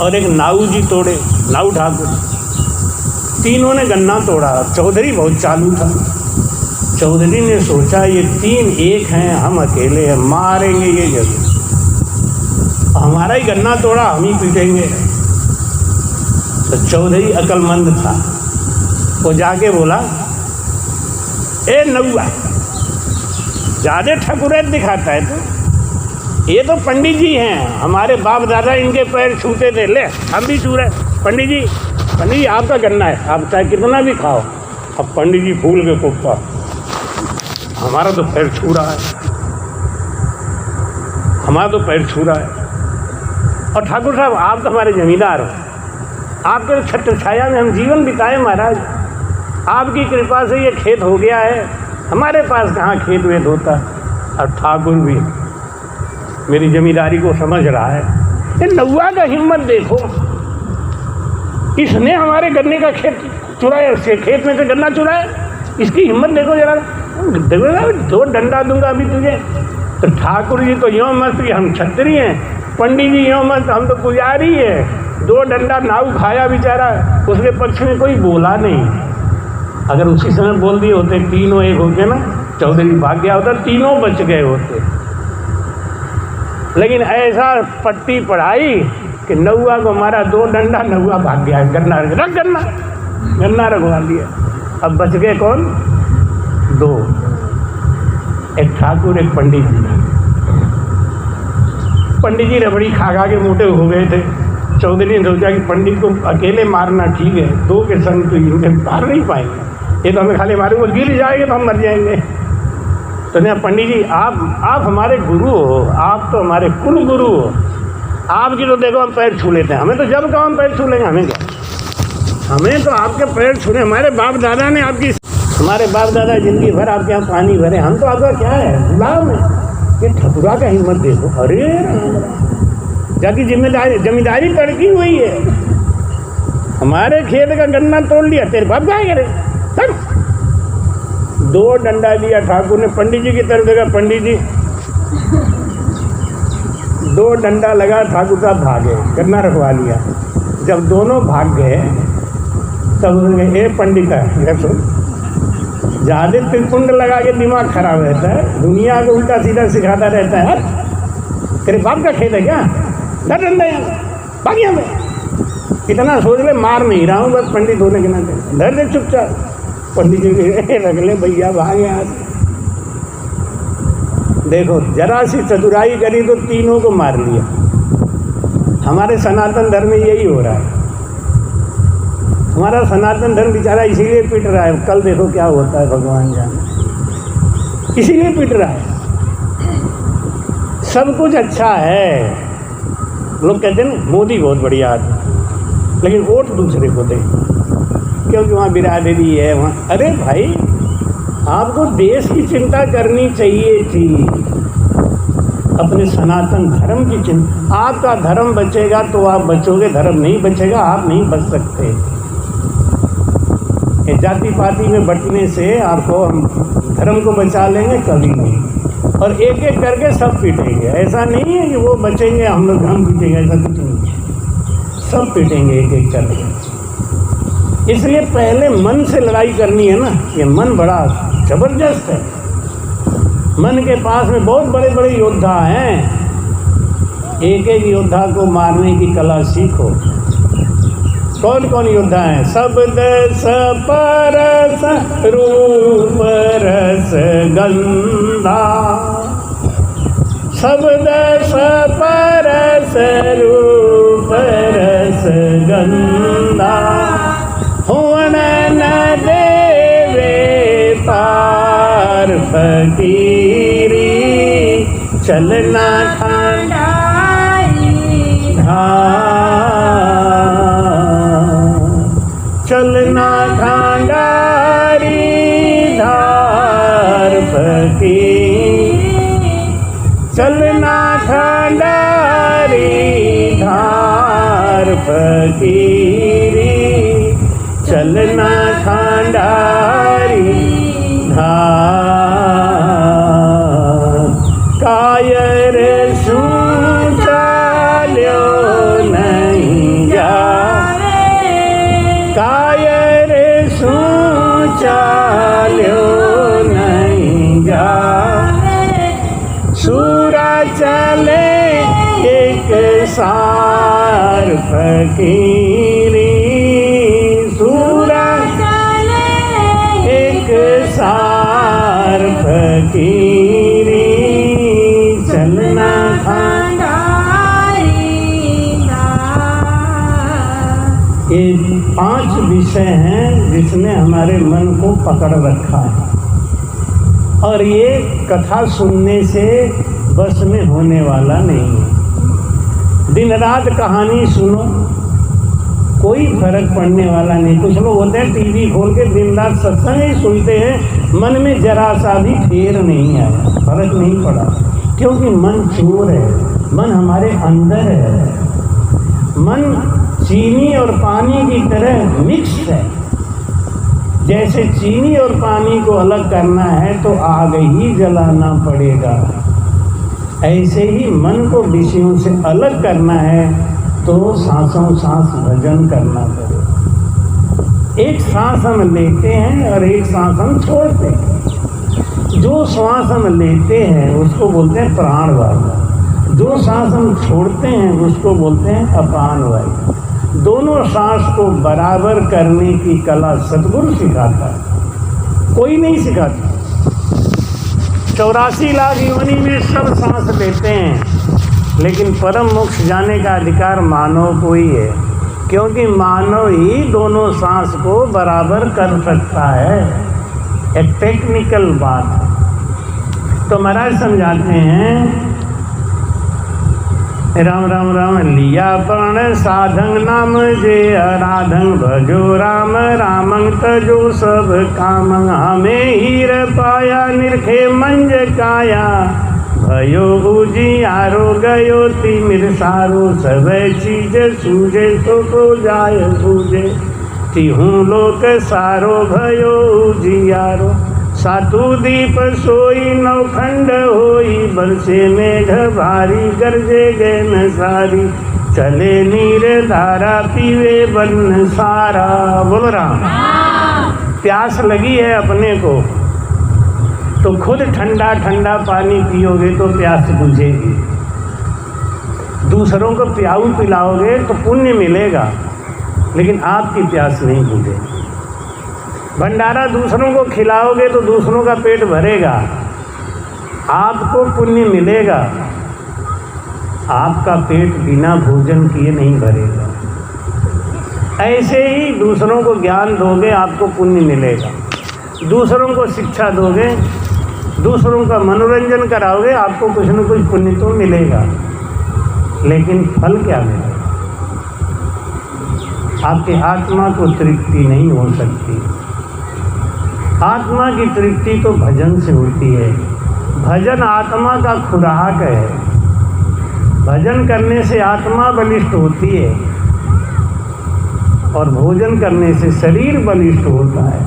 और एक नाऊ जी तोड़े, नाऊ ठाकुर। तीनों ने गन्ना तोड़ा। चौधरी बहुत चालू था। चौधरी ने सोचा ये 3 एक हैं, हम अकेले हैं, मारेंगे ये जरूर, हमारा ही गन्ना तोड़ा, हम ही पीटेंगे। तो चौधरी अक्लमंद था, वो जाके बोला, ए नौआ, ज़्यादा ठकुरैत दिखाता है तो ये तो पंडित जी हैं, हमारे बाप दादा इनके पैर छूते थे, ले हम भी छू रहे। पंडित जी आपका गन्ना है, आप चाहे कितना भी खाओ। अब पंडित जी फूल के कुप्पा, हमारा तो पैर छू रहा है, हमारा तो पैर छू रहा है। और ठाकुर साहब आप तो हमारे जमींदार हो, आपके छत्र छाया में हम जीवन बिताए महाराज, आपकी कृपा से ये खेत हो गया है, हमारे पास कहाँ खेत वेत होता। और ठाकुर भी मेरी जमींदारी को समझ रहा है। ये नौआ का हिम्मत देखो, इसने हमारे गन्ने का खेत चुराया, उसके खेत में से गन्ना चुराया, इसकी हिम्मत देखो जरा, देखो 2 डंडा दूंगा अभी तुझे। तो ठाकुर जी तो यूँ मस्त कि हम छत्री हैं, पंडित जी यूँ मस्त हम तो पुजारी हैं। 2 डंडा नाऊ खाया बेचारा, उसके पक्ष में कोई बोला नहीं। अगर उसी समय बोल दिए होते, तीनों एक होते ना, चौधरी भाग गया होता, तीनों बच गए होते। लेकिन ऐसा पट्टी पढ़ाई कि नौआ को मारा 2 डंडा, नौआ भाग गया, गन्ना रख, गन्ना रखवा लिया। अब बच गए कौन? 2, एक ठाकुर, एक पंडित जी। पंडित जी रबड़ी खा के मोटे हो गए थे। चौधरी ने सोचा कि पंडित को अकेले मारना ठीक है, 2 के संग तो इनके मार नहीं पाएंगे, ये तो हमें खाली मारेंगे, वो गिर जाएंगे तो हम मर जाएंगे। तो नहीं, पंडित जी आप हमारे गुरु हो, आप तो हमारे कुल गुरु हो, आपकी तो देखो हम पैर छू लेते हैं, हमें तो जब कहो हम पैर छू लेंगे, हमें क्या, हमें तो आपके पैर छूने, हमारे बाप दादा ने आपकी, हमारे बाप दादा जिंदगी भर आपके यहाँ पानी भरे, हम तो आपका क्या है, गुलाम है। ये ठकुरा का हिम्मत देखो, अरे जाकी जमींदारी तड़की हुई है, हमारे खेत का गन्ना तोड़ लिया, तेरे बाप क्या करे। 2 डंडा दिया ठाकुर ने, पंडित जी की तरफ देखा, पंडित जी 2 डंडा लगा, ठाकुर साहब भागे, गन्ना रखवा लिया। जब दोनों भाग गए तब उन्होंने, ए पंडित है सुन, ज़्यादा त्रिपुंड लगा के दिमाग खराब रहता है, दुनिया को उल्टा सीधा सिखाता रहता है। तेरे बाप का खेत है क्या, डर डंडा बाकिया में इतना सोच ले, मार नहीं रहा हूँ, बस पंडित होने के नाते डर दे चुपचाप। पंडित जी रख ले भैया, भाग यहाँ से। देखो जरा सी चतुराई करी तो तीनों को मार लिया। हमारे सनातन धर्म में यही हो रहा है। हमारा सनातन धर्म बेचारा इसीलिए पिट रहा है, कल देखो क्या होता है भगवान जाने, इसीलिए पिट रहा है। सब कुछ अच्छा है, लोग कहते हैं ना मोदी बहुत बढ़िया आदमी, लेकिन वोट दूसरे को दे, क्योंकि वहाँ बिरादरी है वहाँ। अरे भाई, आपको देश की चिंता करनी चाहिए थी, अपने सनातन धर्म की चिंता। आपका धर्म बचेगा तो आप बचोगे, धर्म नहीं बचेगा आप नहीं बच सकते। जाति पाति में बंटने से आपको हम धर्म को बचा लेंगे कभी नहीं, और एक एक करके सब पीटेंगे। ऐसा नहीं है कि वो बचेंगे हम लोग हम पीटेंगे, ऐसा कुछ नहीं, सब पीटेंगे एक एक करके। इसलिए पहले मन से लड़ाई करनी है ना, ये मन बड़ा जबरदस्त है। मन के पास में बहुत बड़े बड़े योद्धा हैं, एक एक योद्धा को मारने की कला सीखो। कौन कौन योद्धा हैं? शब्द परस रूप रस गंधा, शब्द परस रूप रस गंधा, हुन न देवे पार फकीरी, चलना चलना ढांडारी धार फकीरी, चलना ढांडारी धार फकीरी, चलना ढांडारी धार। कायर सू चाल्यो नहीं जा, कायर सू चाल्यो नहीं जा, सूरा चले एक सार फकीरी, सूरा चले एक सार फकीरी, चलना ये 5 विषय हैं जिसने हमारे मन को पकड़ रखा है, और ये कथा सुनने से बस में होने वाला नहीं है। दिन रात कहानी सुनो, कोई फर्क पड़ने वाला नहीं। कुछ लोग होते हैं टीवी खोल के दिन रात सत्संग ही सुनते हैं, मन में जरा सा भी फेर नहीं आया, फर्क नहीं पड़ा, क्योंकि मन चोर है, मन हमारे अंदर है। मन चीनी और पानी की तरह मिक्स है। जैसे चीनी और पानी को अलग करना है तो आग ही जलाना पड़ेगा, ऐसे ही मन को विषयों से अलग करना है तो सांसों सांस भजन करना पड़ेगा। एक सांस हम लेते हैं और एक सांस हम छोड़ते हैं। जो सांस हम लेते हैं उसको बोलते हैं प्राण वायु, जो सांस हम छोड़ते हैं उसको बोलते हैं अपान वायु। दोनों सांस को बराबर करने की कला सतगुरु सिखाता है, कोई नहीं सिखाता। 84 लाख योनि में सब सांस लेते हैं, लेकिन परम मोक्ष जाने का अधिकार मानव को ही है, क्योंकि मानव ही दोनों सांस को बराबर कर सकता है। एक टेक्निकल बात। तो महाराज समझाते हैं, राम राम राम लिया पण साधंग नाम जे आराधंग, भजो राम रामंग तजो सब काम, हमें हीर पाया निरखे मंज काया, भयो उजियारो गयो तिमिर सारो, सब चीज सूझे तो को जाय सूझे, तिहूँ लोक सारो भयो उजियारो, सातु दीप सोई नवखंड होई, बरसे मेघ भारी गरजे गैन सारी, चले नीर धारा पीवे बन सारा। बोल राम। प्यास लगी है अपने को तो खुद ठंडा ठंडा पानी पियोगे तो प्यास बुझेगी, दूसरों को प्याऊ पिलाओगे तो पुण्य मिलेगा, लेकिन आपकी प्यास नहीं बुझेगी। भंडारा दूसरों को खिलाओगे तो दूसरों का पेट भरेगा, आपको पुण्य मिलेगा, आपका पेट बिना भोजन किए नहीं भरेगा। ऐसे ही दूसरों को ज्ञान दोगे आपको पुण्य मिलेगा, दूसरों को शिक्षा दोगे, दूसरों का मनोरंजन कराओगे, आपको कुछ न कुछ पुण्य तो मिलेगा, लेकिन फल क्या मिलेगा? आपकी आत्मा को तृप्ति नहीं हो सकती। आत्मा की तृप्ति तो भजन से होती है। भजन आत्मा का खुराक है। भजन करने से आत्मा बलिष्ठ होती है और भोजन करने से शरीर बलिष्ठ होता है।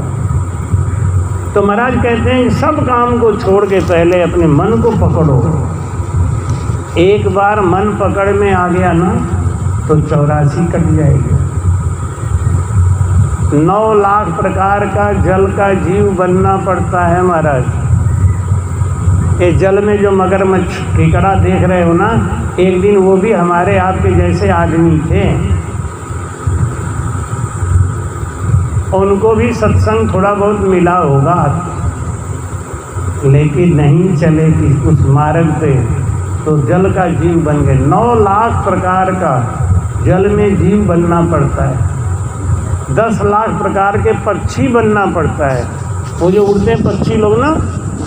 तो महाराज कहते हैं सब काम को छोड़ के पहले अपने मन को पकड़ो। एक बार मन पकड़ में आ गया ना तो 84 कट जाएगी। 9 लाख प्रकार का जल का जीव बनना पड़ता है महाराज। ये जल में जो मगरमच्छ केकड़ा देख रहे हो ना, एक दिन वो भी हमारे आपके जैसे आदमी थे। उनको भी सत्संग थोड़ा बहुत मिला होगा, लेकिन नहीं चले कि उस मार्ग पे, तो जल का जीव बन गए। 9 लाख प्रकार का जल में जीव बनना पड़ता है। 10 लाख प्रकार के पक्षी बनना पड़ता है। वो जो उड़ते हैं पक्षी लोग ना,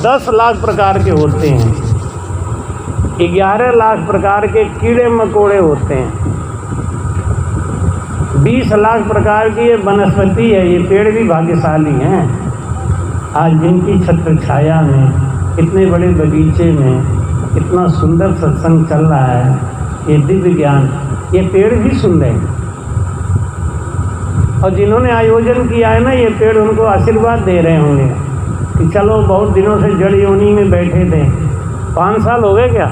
10 लाख प्रकार के होते हैं। 11 लाख प्रकार के कीड़े मकोड़े होते हैं। 20 लाख प्रकार की ये वनस्पति है। ये पेड़ भी भाग्यशाली हैं। आज जिनकी छत्र छाया में, इतने बड़े बगीचे में इतना सुंदर सत्संग चल रहा है, ये दिव्य ज्ञान, ये पेड़ भी सुन रहे हैं। और जिन्होंने आयोजन किया है ना, ये पेड़ उनको आशीर्वाद दे रहे होंगे कि चलो बहुत दिनों से जड़ योनि में बैठे थे। 5 साल हो गए क्या?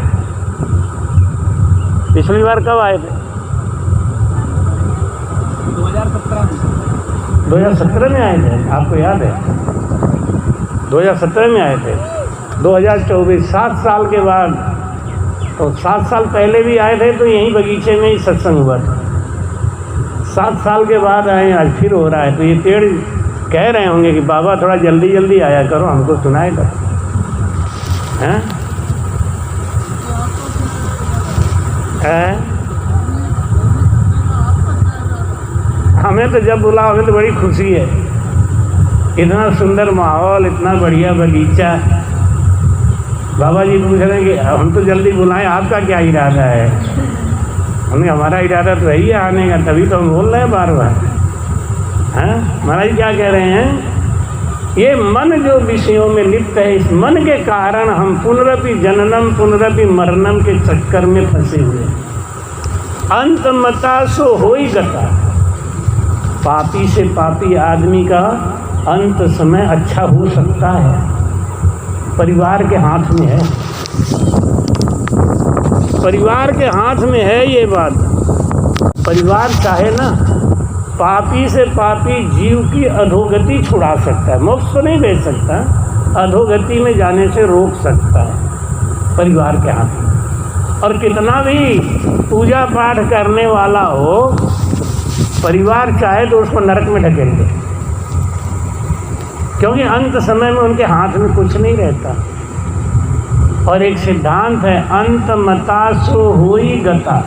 पिछली बार कब आए थे? 2017 में आए थे। आपको याद है? 2017 में आए थे। 2024 7 साल के बाद, तो 7 साल पहले भी आए थे तो यहीं बगीचे में ही सत्संग हुआ था। 7 साल के बाद आए, आज फिर हो रहा है। तो ये पेड़ कह रहे होंगे कि बाबा थोड़ा जल्दी जल्दी आया करो, हमको सुनाए करो। हैं? हमें तो जब बुलाओगे तो बड़ी खुशी है। इतना सुंदर माहौल, इतना बढ़िया बगीचा। बाबा जी पूछ रहे हैं कि हम तो जल्दी बुलाएं, आपका क्या इरादा है? हमने हमारा इरादा तो यही है आने का, तभी तो हम बोल रहे हैं बार बार। हैं? महाराज क्या कह रहे हैं? ये मन जो विषयों में लिप्त है, इस मन के कारण हम पुनरपि जननम पुनरपि मरणम के चक्कर में फंसे हुए। अंत मता सो होई गता। पापी से पापी आदमी का अंत समय अच्छा हो सकता है, परिवार के हाथ में है। परिवार के हाथ में है ये बात। परिवार चाहे ना पापी से पापी जीव की अधोगति छुड़ा सकता है, मोक्ष तो नहीं दे सकता, अधोगति में जाने से रोक सकता है, परिवार के हाथ में। और कितना भी पूजा पाठ करने वाला हो, परिवार चाहे तो उसको नरक में ढकेल दे, क्योंकि अंत समय में उनके हाथ में कुछ नहीं रहता। और एक सिद्धांत है, अंत मता सो होई गता।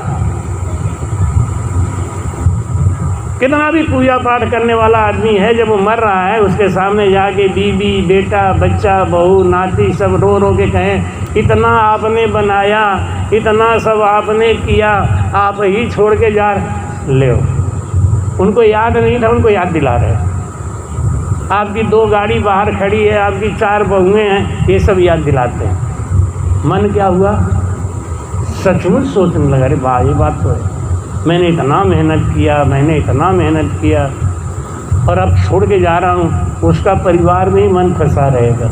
कितना भी पूजा पाठ करने वाला आदमी है, जब वो मर रहा है उसके सामने जाके बीवी, बेटा, बच्चा, बहू, नाती सब रो रो के कहें इतना आपने बनाया, इतना सब आपने किया, आप ही छोड़ के जा ले। उनको याद नहीं था, उनको याद दिला रहे। आपकी 2 गाड़ी बाहर खड़ी है, आपकी 4 बहुएं हैं, ये सब याद दिलाते हैं। मन क्या हुआ? सचमुच सोचने लगा, अरे वाह ये बात तो है, मैंने इतना मेहनत किया, मैंने इतना मेहनत किया, और अब छोड़ के जा रहा हूँ। उसका परिवार में ही मन फंसा रहेगा,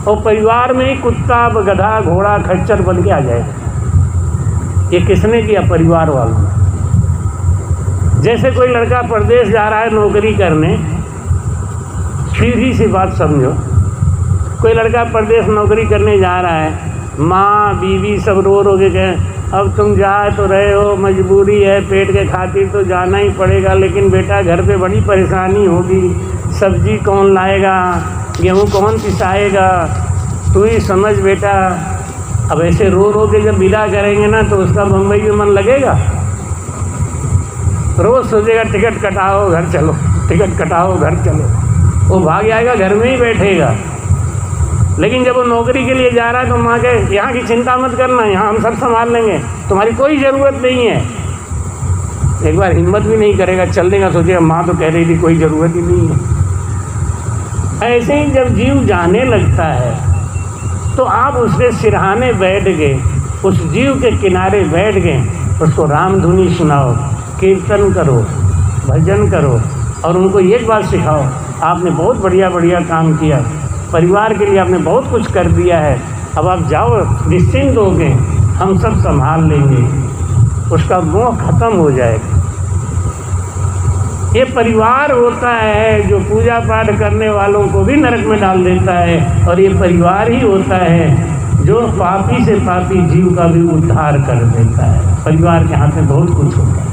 और परिवार में ही कुत्ता, गधा, घोड़ा, खच्चर बन के आ जाएगा। ये किसने किया? परिवार वालों ने। जैसे कोई लड़का परदेश जा रहा है नौकरी करने, सीधी सी बात समझो, कोई लड़का परदेश नौकरी करने जा रहा है, माँ बीवी सब रो रो के कहें अब तुम जा तो रहे हो, मजबूरी है, पेट के खातिर तो जाना ही पड़ेगा, लेकिन बेटा घर पे बड़ी परेशानी होगी, सब्जी कौन लाएगा, गेहूँ कौन पिसाएगा, तू ही समझ बेटा। अब ऐसे रो रो के जब विदा करेंगे ना तो उसका बम्बई में मन लगेगा? रोज़ सोचेगा टिकट कटाओ घर चलो, टिकट कटाओ घर चलो, वो भाग जाएगा, घर में ही बैठेगा। लेकिन जब वो नौकरी के लिए जा रहा है तो माँ कहे यहाँ की चिंता मत करना, यहाँ हम सब संभाल लेंगे, तुम्हारी कोई ज़रूरत नहीं है। एक बार हिम्मत भी नहीं करेगा चलने का, सोचेगा माँ तो कह रही थी कोई ज़रूरत ही नहीं है। ऐसे ही जब जीव जाने लगता है तो आप उसके सिरहाने बैठ गए, उस जीव के किनारे बैठ गए, उसको राम धुनी सुनाओ, कीर्तन करो, भजन करो और उनको एक बात सिखाओ, आपने बहुत बढ़िया बढ़िया काम किया, परिवार के लिए आपने बहुत कुछ कर दिया है, अब आप जाओ निश्चिंत हो गए, हम सब संभाल लेंगे। उसका मोह खत्म हो जाएगा। ये परिवार होता है जो पूजा पाठ करने वालों को भी नरक में डाल देता है, और ये परिवार ही होता है जो पापी से पापी जीव का भी उद्धार कर देता है। परिवार के हाथ में बहुत कुछ होता है।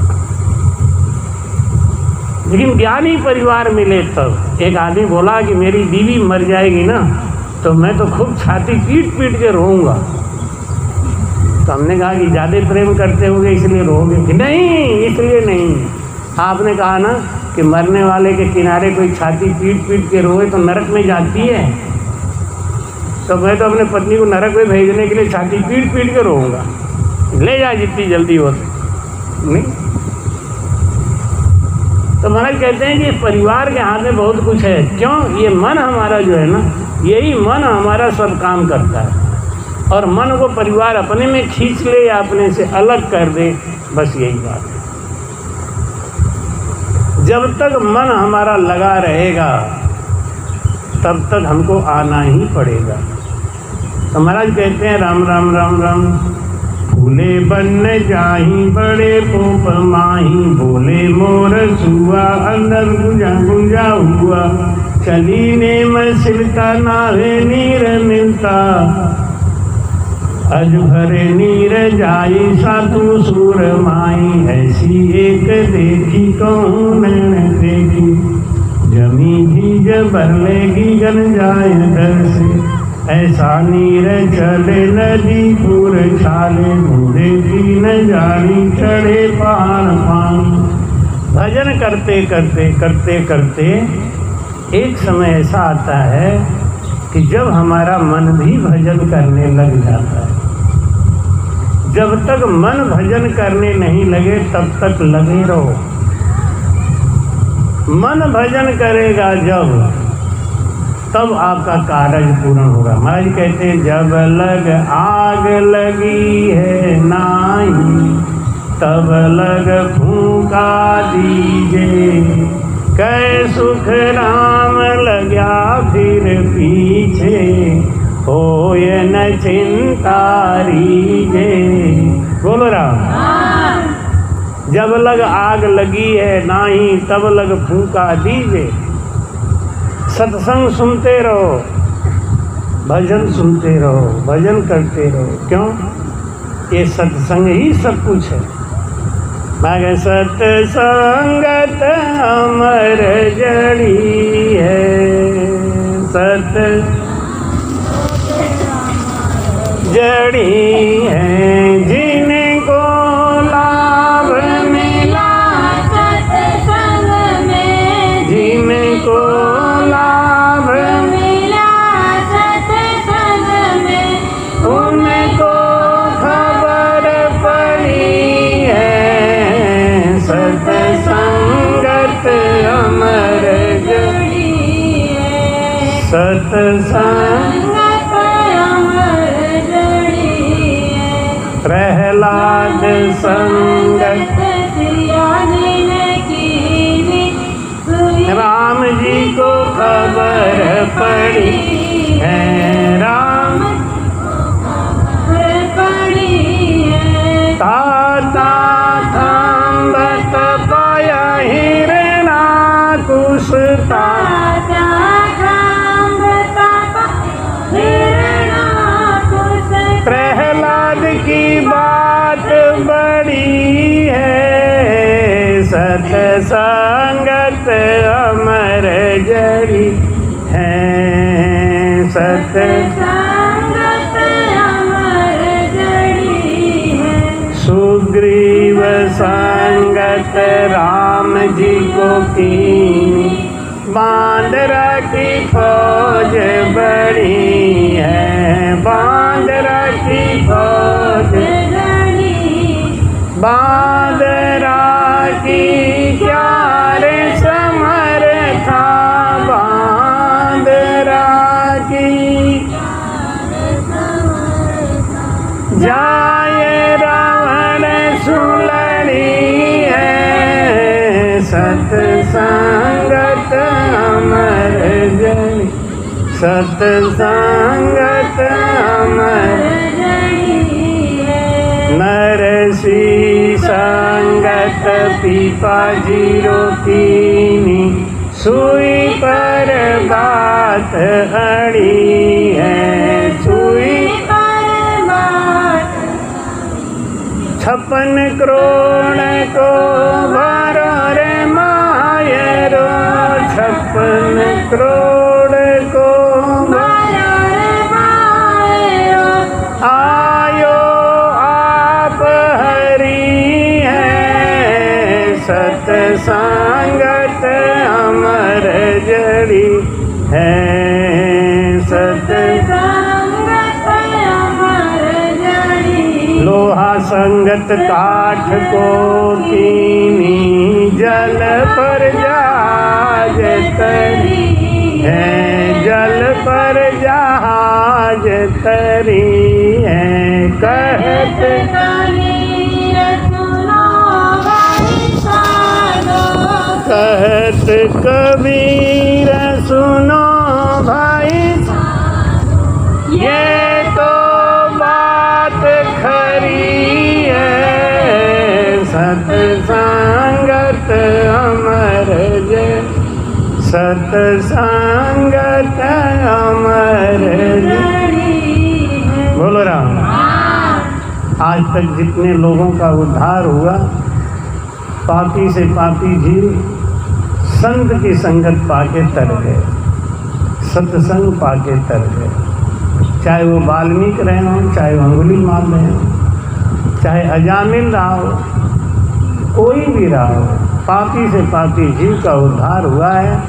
लेकिन ज्ञानी परिवार मिले तब। एक आदमी बोला कि मेरी बीवी मर जाएगी ना तो मैं तो खूब छाती पीट पीट के रोऊंगा। तो हमने कहा कि ज़्यादा प्रेम करते होंगे इसलिए रोओगे? कि नहीं, इसलिए नहीं। आपने कहा ना कि मरने वाले के किनारे कोई छाती पीट पीट के रोए तो नरक में जाती है, तो मैं तो अपने पत्नी को नरक में भेजने के लिए छाती पीट पीट के रोऊंगा, ले जा जितनी जल्दी हो नहीं। तो महाराज कहते हैं कि परिवार के हाथ में बहुत कुछ है। क्यों? ये मन हमारा जो है ना, यही मन हमारा सब काम करता है, और मन को परिवार अपने में खींच ले या अपने से अलग कर दे, बस यही बात है। जब तक मन हमारा लगा रहेगा तब तक हमको आना ही पड़ेगा। तो महाराज कहते हैं राम राम राम राम, फूले बन जाही बड़े पोप माही, बोले मोर सुआ अंदर गुंजा गुंजा हुआ, चली ने मसिलता नावे नीर मिलता, अज भरे नीर जाई सातु सूर माई, ऐसी एक देखी कहूँ नैन देखी, जमी भीज भर लेगी गन जाए डर से, ऐसा नीर चले नदी पूर छाले, बूढ़े की न जानी चढ़े पहाड़ पानी। भजन करते करते करते करते एक समय ऐसा आता है कि जब हमारा मन भी भजन करने लग जाता है। जब तक मन भजन करने नहीं लगे तब तक लगे रहो। मन भजन करेगा जब, तब आपका कार्य पूर्ण होगा। महाराज कहते हैं जब लग आग लगी है नाई, तब लग फूंका दीजे, कै सुख राम लग्या फिर पीछे, होय न चिंता रीजे। बोलो राम। जब लग आग लगी है नाई, तब लग फूंका दीजे। सत्संग सुनते रहो, भजन सुनते रहो, भजन करते रहो। क्यों? ये सत्संग ही सब कुछ है। मगर सत्संगत अमर जड़ी है, सत जड़ी है, जिनको लाभ मिला सत्संग में, जिनको लाभ मिला सत्संग में, उनको खबर पड़ी है, सत्संगत अमर जड़ी है, सत्संग प्रहलाद संगत राम जी को खबर पड़ी है, राम पड़ी है, ताता थम्बत पाया हिरणाकुश, ताता प्रहलाद की बात बड़ी है, सत्संगत अमर जड़ी है, सत्संगत अमर जड़ी है। सुग्रीव संगत राम कीनी, बांदरा की फौज बड़ी है, बांदरा की फौज, बांदरा की क्या रे समर्था, बांदरा की जाए रावण सुलड़ी है, सत्संगत अमर जनी, सत्संगत अमर नरसी संगत पीपाजी रोकीनी, सुई पर बात अड़ी है, सुई 56 करोड़ को भरो रे मायरो, 56 करोड़ को भरो रे मायरो, आयो आप हरि है, सत्संगत अमर जड़ी है, सत्संगत अमर जड़ी। लोहा संगत काठ को कीनी, जल पर जहाज तरी है, जल पर जहाज तरी है, कहत कहत कबीर सुनो भाई, ये तो बात खरी है, सत्संगत अमर जय, सत्संगत अमर जय। बोलो राम। आज तक जितने लोगों का उद्धार हुआ, पापी से पापी जीव संत की संगत पाके तर गए, सत्संग पाके तर गए। चाहे वो वाल्मीकि रहे हों, चाहे वो अंगुली मार रहे हों, चाहे अजामिल रहा हो, कोई भी रहा हो, पापी से पापी जीव का उद्धार हुआ है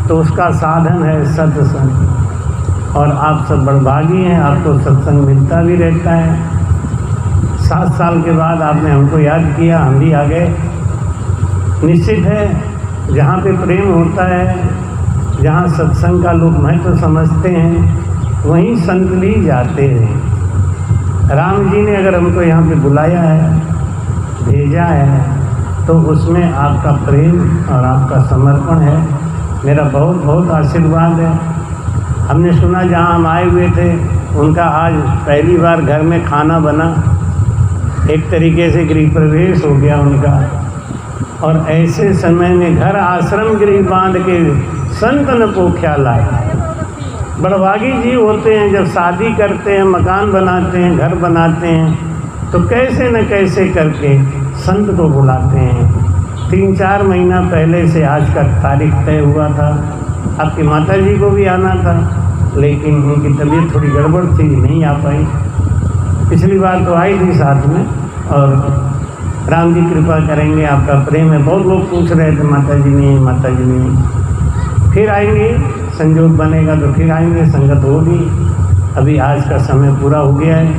तो उसका साधन है सत्संग। और आप सब बड़भागी हैं, आपको सत्संग मिलता भी रहता है। 7 साल के बाद आपने हमको याद किया, हम भी आ गए। निश्चित है, जहाँ पे प्रेम होता है, जहाँ सत्संग का लोग महत्व समझते हैं, वहीं संत भी जाते हैं। राम जी ने अगर हमको यहाँ पे बुलाया है, भेजा है, तो उसमें आपका प्रेम और आपका समर्पण है। मेरा बहुत बहुत आशीर्वाद है। हमने सुना जहाँ हम आए हुए थे, उनका आज पहली बार घर में खाना बना, एक तरीके से गृह प्रवेश हो गया उनका। और ऐसे समय में घर आश्रम गृह बांध के संत न पोख्या लाए। बड़भागी जीव होते हैं, जब शादी करते हैं, मकान बनाते हैं, घर बनाते हैं, तो कैसे न कैसे करके संत को बुलाते हैं। 3-4 महीना पहले से आज का तारीख तय हुआ था। आपकी माता जी को भी आना था, लेकिन उनकी तबीयत थोड़ी गड़बड़ थी, नहीं आ पाई। पिछली बार तो आई थी साथ में, और राम जी कृपा करेंगे, आपका प्रेम है। बहुत लोग पूछ रहे थे माता जी नहीं, माता जी नहीं। फिर आएंगे, संयोग बनेगा तो फिर आएंगे, संगत होगी। अभी आज का समय पूरा हो गया है,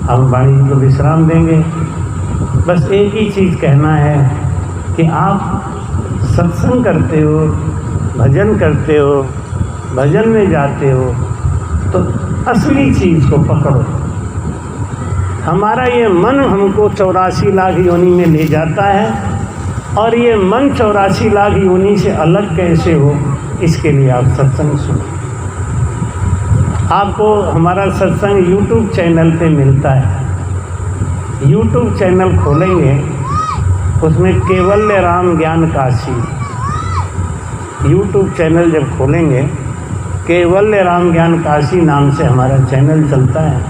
हम वाणी जी को विश्राम देंगे। बस एक ही चीज़ कहना है कि आप सत्संग करते हो, भजन करते हो, भजन में जाते हो, तो असली चीज़ को पकड़ो। हमारा ये मन हमको 84 लाख योनि में ले जाता है, और ये मन 84 लाख योनि से अलग कैसे हो, इसके लिए आप सत्संग सुनो। आपको हमारा सत्संग YouTube चैनल पे मिलता है। YouTube चैनल खोलेंगे, उसमें केवल्य राम ज्ञान काशी, YouTube चैनल जब खोलेंगे, केवल्य राम ज्ञान काशी नाम से हमारा चैनल चलता है।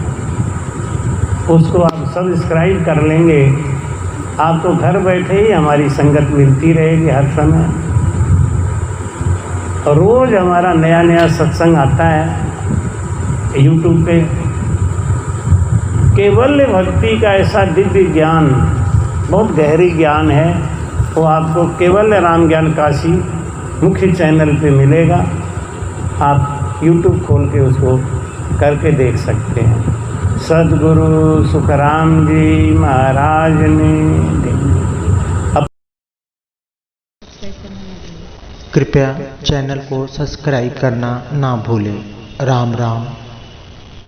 उसको आप सब्सक्राइब कर लेंगे, आपको घर बैठे ही हमारी संगत मिलती रहेगी हर समय। रोज़ हमारा नया नया सत्संग आता है YouTube पे। केवल्य भक्ति का ऐसा दिव्य ज्ञान, बहुत गहरी ज्ञान है, वो आपको केवल राम ज्ञान काशी मुख्य चैनल पे मिलेगा। आप YouTube खोल के उसको करके देख सकते हैं। सद्गुरु सुखराम जी महाराज ने कृपया चैनल को सब्सक्राइब करना ना भूलें। राम राम।